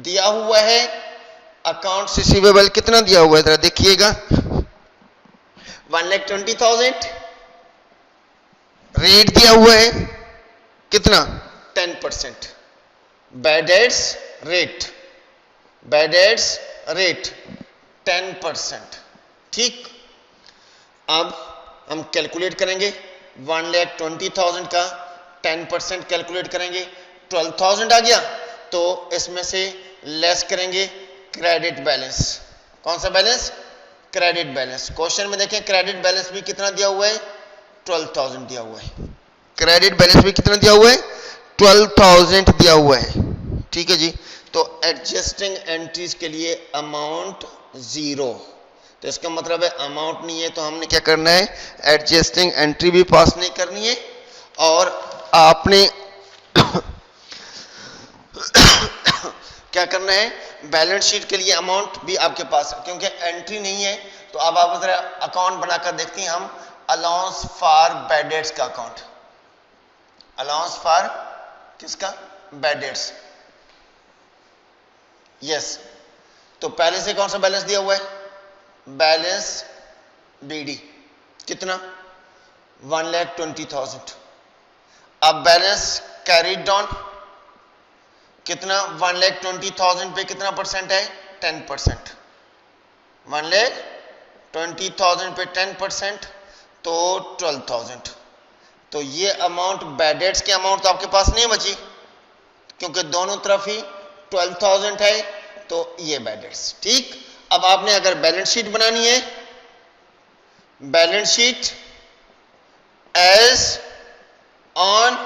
दिया हुआ है, अकाउंट्स रिसीवेबल कितना दिया हुआ है, जरा देखिएगा 1,20,000, रेट दिया हुआ है कितना 10%, bad debts rate, bad debts rate 10%, ठीक। अब हम कैलकुलेट करेंगे 1,20,000 का 10% कैलकुलेट करेंगे, 12,000 आ गया, तो इसमें से लेस करेंगे क्रेडिट बैलेंस, कौन सा बैलेंस, क्रेडिट बैलेंस। क्वेश्चन में देखें क्रेडिट बैलेंस भी कितना दिया हुआ है, 12,000 दिया हुआ है, क्रेडिट बैलेंस भी कितना दिया हुआ है, 12,000 दिया हुआ है, ठीक है जी। तो एडजस्टिंग एंट्रीज के लिए अमाउंट 0, तो इसका मतलब है अमाउंट नहीं है, तो हमने क्या करना है, एडजस्टिंग एंट्री भी पास नहीं करनी है, और आपने क्या करना है, बैलेंस शीट के लिए अमाउंट भी आपके पास है, क्योंकि एंट्री नहीं है। तो अब आप जरा अकाउंट बनाकर देखते हैं हम, अलाउंस फॉर बैड डेट्स का अकाउंट, अलाउंस फॉर किसका, बैड डेट्स, यस। तो पहले से कौन सा बैलेंस दिया हुआ है, बैलेंस बीडी, कितना 1,20,000, अब बैलेंस कैरीड डाउन कितना, 1,20,000 पे कितना परसेंट है, 10%, 1,20,000 पे 10%, तो 12,000। तो ये अमाउंट बैड डेट्स की अमाउंट तो आपके पास नहीं बची, क्योंकि दोनों तरफ ही 12,000 है, तो ये बैड डेट्स, ठीक। अब आपने अगर बैलेंस शीट बनानी है, बैलेंस शीट एज ऑन,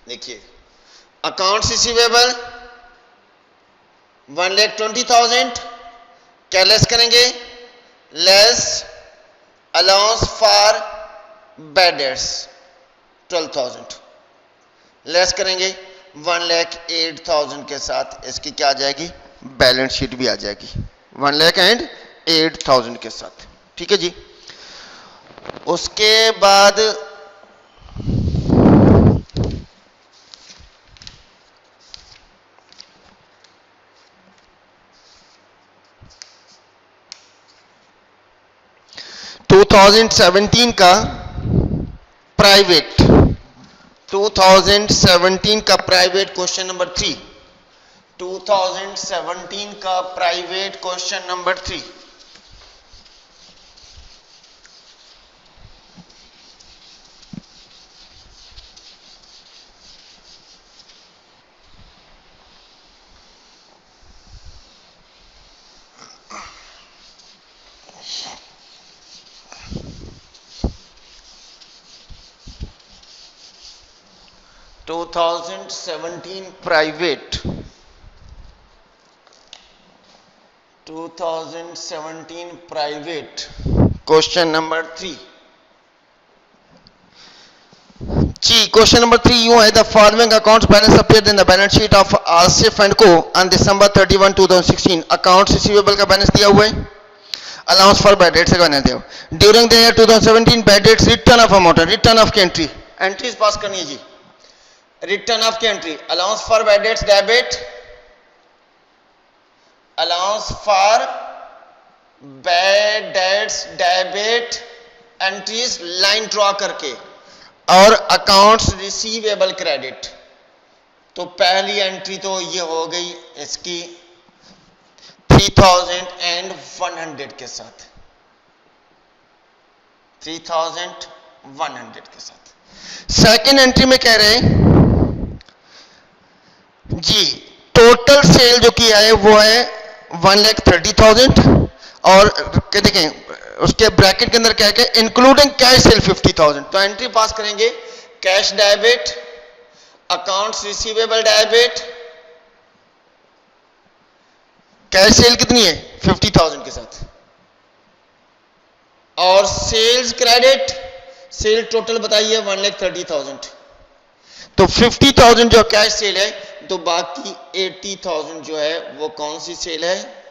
देखिए अकाउंट्स रिसीवेबल 1,20,000, क्या लेस करेंगे, less allowance for bad debts 12,000, less करेंगे 1,08,000 के साथ, इसकी क्या आ जाएगी, बैलेंस शीट भी आ जाएगी 1,08,000 के साथ, ठीक है जी। उसके बाद 2017 का प्राइवेट 2017 का प्राइवेट क्वेश्चन नंबर 3 2017 का private question number 3 2017 private 2017 private question number 3 जी क्वेश्चन नंबर 3 यूं है the following accounts balance appeared in the balance sheet of Asif and को ऑन December 31 2016 अकाउंट्स रिसीवेबल का बैलेंस दिया हुआ है अलाउंस फॉर बैड डेट्स का balance दिया हुआ during the year 2017 bad debts return of amount return off की entries pass करनी है जी रिटर्न ऑफ की entry allowance for bad debts debit allowance for bad debts debit entries line draw करके और accounts receivable credit तो पहली entry तो ये हो गई इसकी 3100 के साथ 3100 के साथ सेकेंड एंट्री में कह रहे हैं जी टोटल सेल जो किया है वो है 1,30,000 और देखें उसके ब्रैकेट के अंदर क्या है इंक्लूडिंग कैश सेल 50,000 तो एंट्री पास करेंगे cash debit accounts receivable debit cash cell कितनी है 50,000 के साथ और सेल्स क्रेडिट सेल टोटल बताइए 1,30,000 तो 50,000 जो कैश सेल है तो बाकी 80,000 जो है वो कौन सी सेल है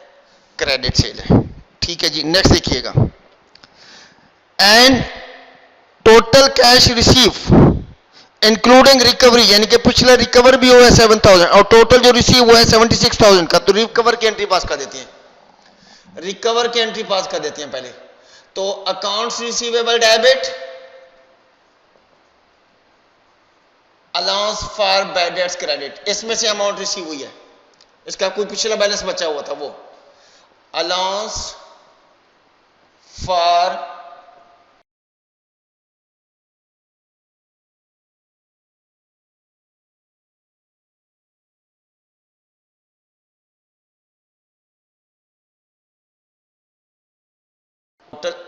क्रेडिट सेल है ठीक है जी नेक्स्ट देखिएगा and total cash receive including recovery यानी कि पिछला रिकवर भी हुआ है 7,000 और टोटल जो रिसीव हुआ है 76,000 का तो रिकवर की एंट्री पास कर देती हैं रिकवर की एंट्री पास कर देती हैं पहले तो accounts receivable debit allowance for bad debts credit इसमें से अमाउंट रिसीव हुई है इसका कोई पिछला बैलेंस बचा हुआ था वो अलाउंस फॉर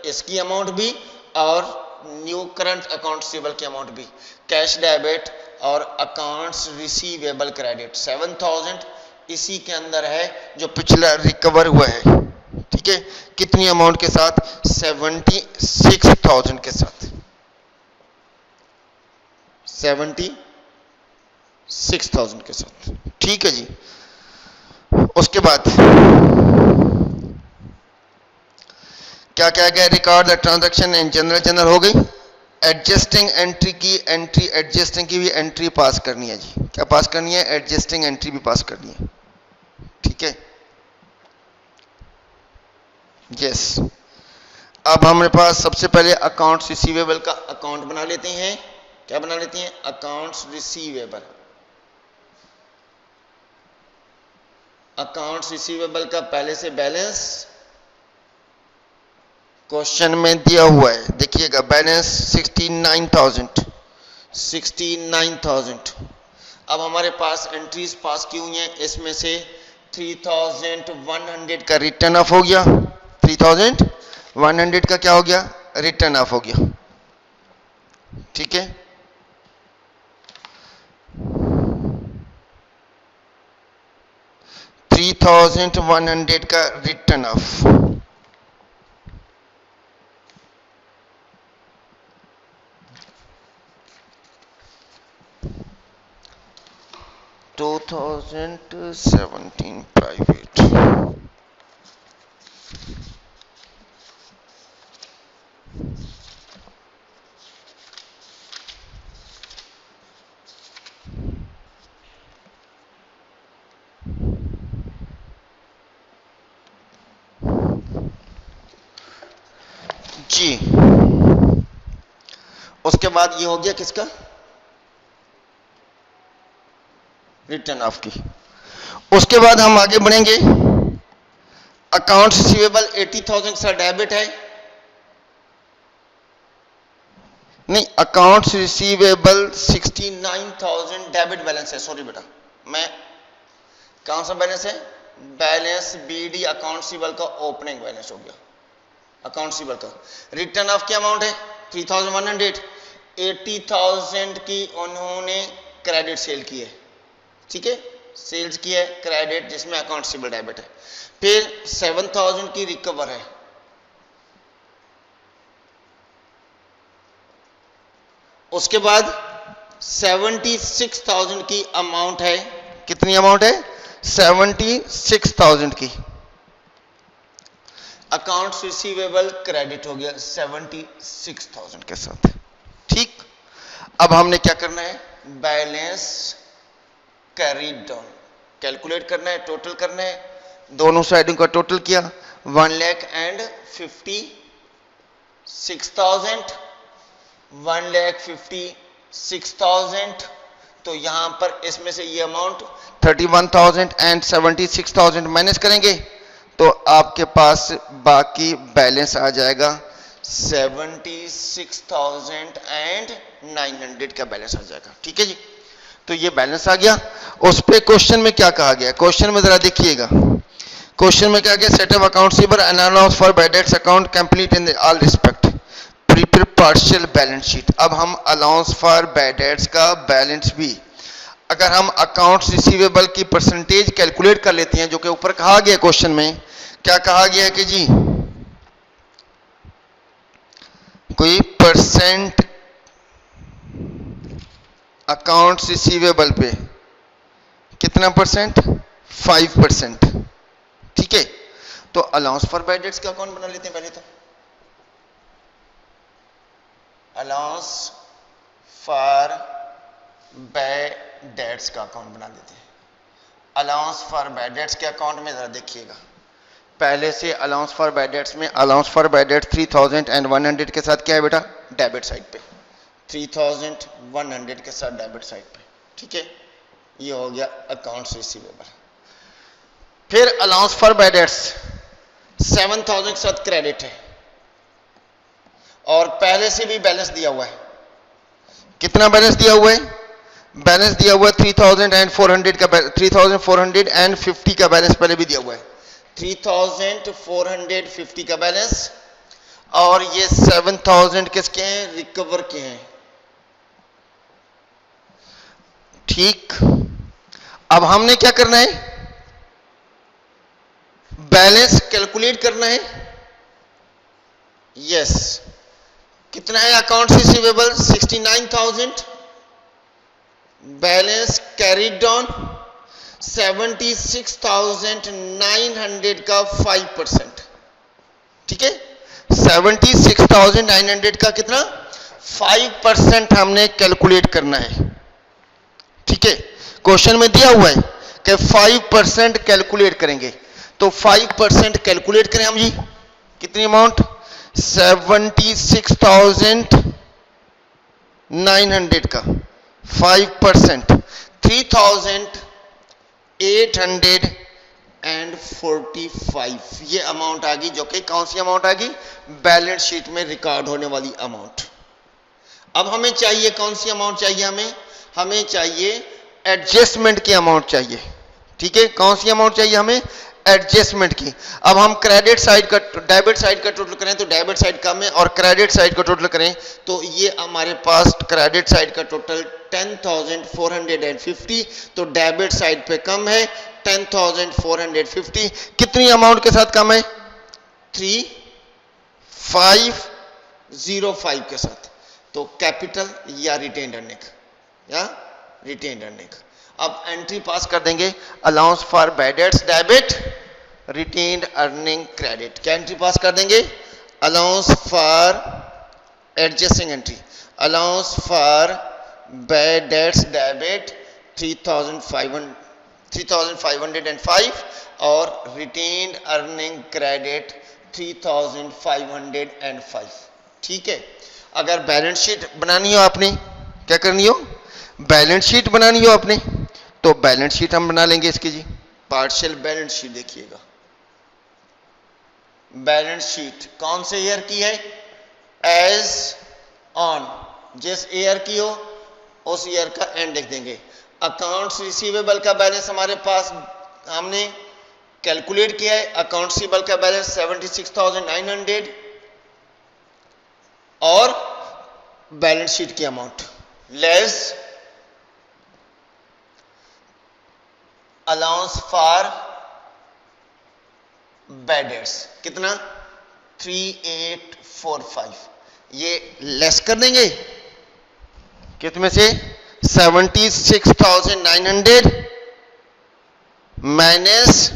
इसकी अमाउंट भी और न्यू करंट अकाउंट रिसीवेबल की अमाउंट भी कैश डेबिट और अकाउंट्स रिसीवेबल क्रेडिट 7,000 इसी के अंदर है जो पिछला रिकवर हुआ है ठीक है कितनी अमाउंट के साथ 76,000 के साथ 76,000 के साथ ठीक है जी उसके बाद क्या क्या गया record the transaction in general हो गई एडजस्टिंग एंट्री की एंट्री एडजस्टिंग की भी एंट्री पास करनी है जी क्या पास करनी है एडजस्टिंग एंट्री भी पास करनी है ठीक है यस अब हमारे पास सबसे पहले अकाउंट्स रिसीवेबल का अकाउंट बना लेते हैं क्या बना लेते हैं अकाउंट्स रिसीवेबल अकाउंट्स रिसीवेबल का पहले से बैलेंस क्वेश्चन में दिया हुआ है देखिएगा बैलेंस 69,000 अब हमारे पास एंट्रीज पास की हुई हैं इसमें से 3,100 का रिटर्न ऑफ हो गया 3,100 का क्या हो गया रिटर्न ऑफ हो गया ठीक है 3,100 का रिटर्न ऑफ 2017 private जी। उसके बाद ये हो गया किसका, रिटर्न ऑफ की। उसके बाद हम आगे बढ़ेंगे, अकाउंट रिसीवेबल 80,000 का डेबिट है, नहीं अकाउंट्स रिसीवेबल 69,000 डेबिट बैलेंस है, सॉरी बेटा, मैं कौन सा बैलेंस है, बैलेंस बीडी अकाउंट रिसीवेबल का ओपनिंग बैलेंस हो गया, अकाउंट रिसीवेबल का। रिटर्न ऑफ की अमाउंट है 3,100, 80,000 की उन्होंने क्रेडिट सेल की है, ठीक है, सेल्स की है क्रेडिट, जिसमें अकाउंट रिसीवेबल डेबिट है। फिर 7,000 की रिकवर है, उसके बाद 76,000 की अमाउंट है, कितनी अमाउंट है, 76,000 की अकाउंट्स रिसीवेबल क्रेडिट हो गया 76,000 के साथ, ठीक। अब हमने क्या करना है, बैलेंस कैरीड डाउन कैलकुलेट करना है, टोटल करना है, दोनों साइडों का टोटल किया 1,56,000, 1,56,000, तो यहां पर इसमें से ये अमाउंट 31,000 एंड 76,000 माइनस करेंगे तो आपके पास बाकी बैलेंस आ जाएगा 76,900 का बैलेंस आ जाएगा, ठीक है जी। तो ये बैलेंस आ गया। उस पे क्वेश्चन में क्या कहा गया, क्वेश्चन में जरा देखिएगा, क्वेश्चन में क्या गया, set of account receiver and allowance for bad debts account complete in all respect, prepare partial balance sheet. अब हम अलाउंस फॉर बैड डेट्स का बैलेंस भी अगर हम अकाउंट्स रिसीवेबल की परसेंटेज कैलकुलेट कर लेते हैं, जो कि ऊपर कहा गया क्वेश्चन में, क्या कहा गया है कि जी कोई परसेंट अकाउंट्स रिसीवेबल पे कितना परसेंट, 5%, ठीक है। तो अलाउंस फॉर बैड डेट्स का अकाउंट बना लेते हैं पहले, तो अलाउंस फॉर बैड डेट्स का अकाउंट बना देते हैं। अलाउंस फॉर बैड डेट्स के अकाउंट में जरा देखिएगा, पहले से अलाउंस फॉर बैड डेट्स में अलाउंस फॉर बैड डेट्स 3,100 के साथ क्या है बेटा, डेबिट साइड पे 3,100 के साथ डेबिट साइड पे, ठीक है। ये हो गया अकाउंट्स रिसीवेबल। फिर अलाउंस फॉर बैड डेट्स 7,000 के साथ क्रेडिट है और पहले से भी बैलेंस दिया हुआ है, कितना बैलेंस दिया हुआ है, बैलेंस दिया हुआ है 3,400 का, 3,450 का बैलेंस पहले भी दिया हुआ है, 3,450 का बैलेंस, और ये 7,000 किसके हैं, रिकवर के हैं, ठीक। अब हमने क्या करना है, बैलेंस कैलकुलेट करना है, यस। कितना है accounts receivable 69,000, balance carried down 76,900 का 5%, ठीक है। 76,900 का कितना, 5% हमने कैलकुलेट करना है, ठीक है। क्वेश्चन में दिया हुआ है कि 5% कैलकुलेट करेंगे, तो 5% कैलकुलेट करें हम जी, कितनी अमाउंट, 76,900 का 5%, 3,845 ये अमाउंट आ गई, जो कि कौन सी अमाउंट आ गई, बैलेंस शीट में रिकॉर्ड होने वाली अमाउंट। अब हमें चाहिए कौन सी अमाउंट चाहिए, हमें चाहिए एडजस्टमेंट की अमाउंट चाहिए, ठीक है। कौन सी अमाउंट चाहिए हमें, एडजस्टमेंट की। अब हम क्रेडिट साइड का, डेबिट साइड का टोटल करें तो डेबिट साइड कम है, और क्रेडिट साइड का टोटल करें तो ये हमारे पास क्रेडिट साइड का टोटल 10,450, तो डेबिट साइड पे कम है 10,450, कितनी अमाउंट के साथ कम है, 3,505 के साथ, तो कैपिटल या रिटेन्ड अर्निंग, या रिटेन्ड अर्निंग। अब एंट्री पास कर देंगे, allowance for bad debts debit, retained earning credit, क्या एंट्री पास कर देंगे, allowance for adjusting entry, allowance for bad debts debit 3,505 और रिटेन्ड अर्निंग क्रेडिट 73,505। ठीक है, अगर बैलेंस शीट बनानी हो आपने, क्या करनी हो, बैलेंस शीट बनानी हो आपने, तो बैलेंस शीट हम बना लेंगे इसकी जी। पार्शियल बैलेंस शीट देखिएगा, बैलेंस शीट कौन से ईयर की है, एज ऑन, जिस ईयर की हो उस ईयर का एंड लिख देंगे। अकाउंट्स रिसीवेबल का बैलेंस हमारे पास हमने कैलकुलेट किया है, अकाउंट्स रिसीवेबल का बैलेंस 76,900 और बैलेंस शीट की amount less allowance for bad dates कितना 3845, ये लेस कर देंगे कितने से 76,900 माइनस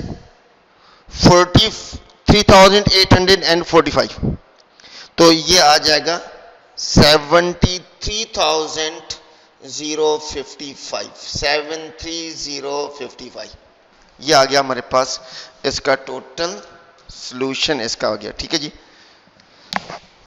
43,845, तो ये आ जाएगा 73,055, ये आ गया हमारे पास, इसका टोटल सॉल्यूशन इसका आ गया। ठीक है जी।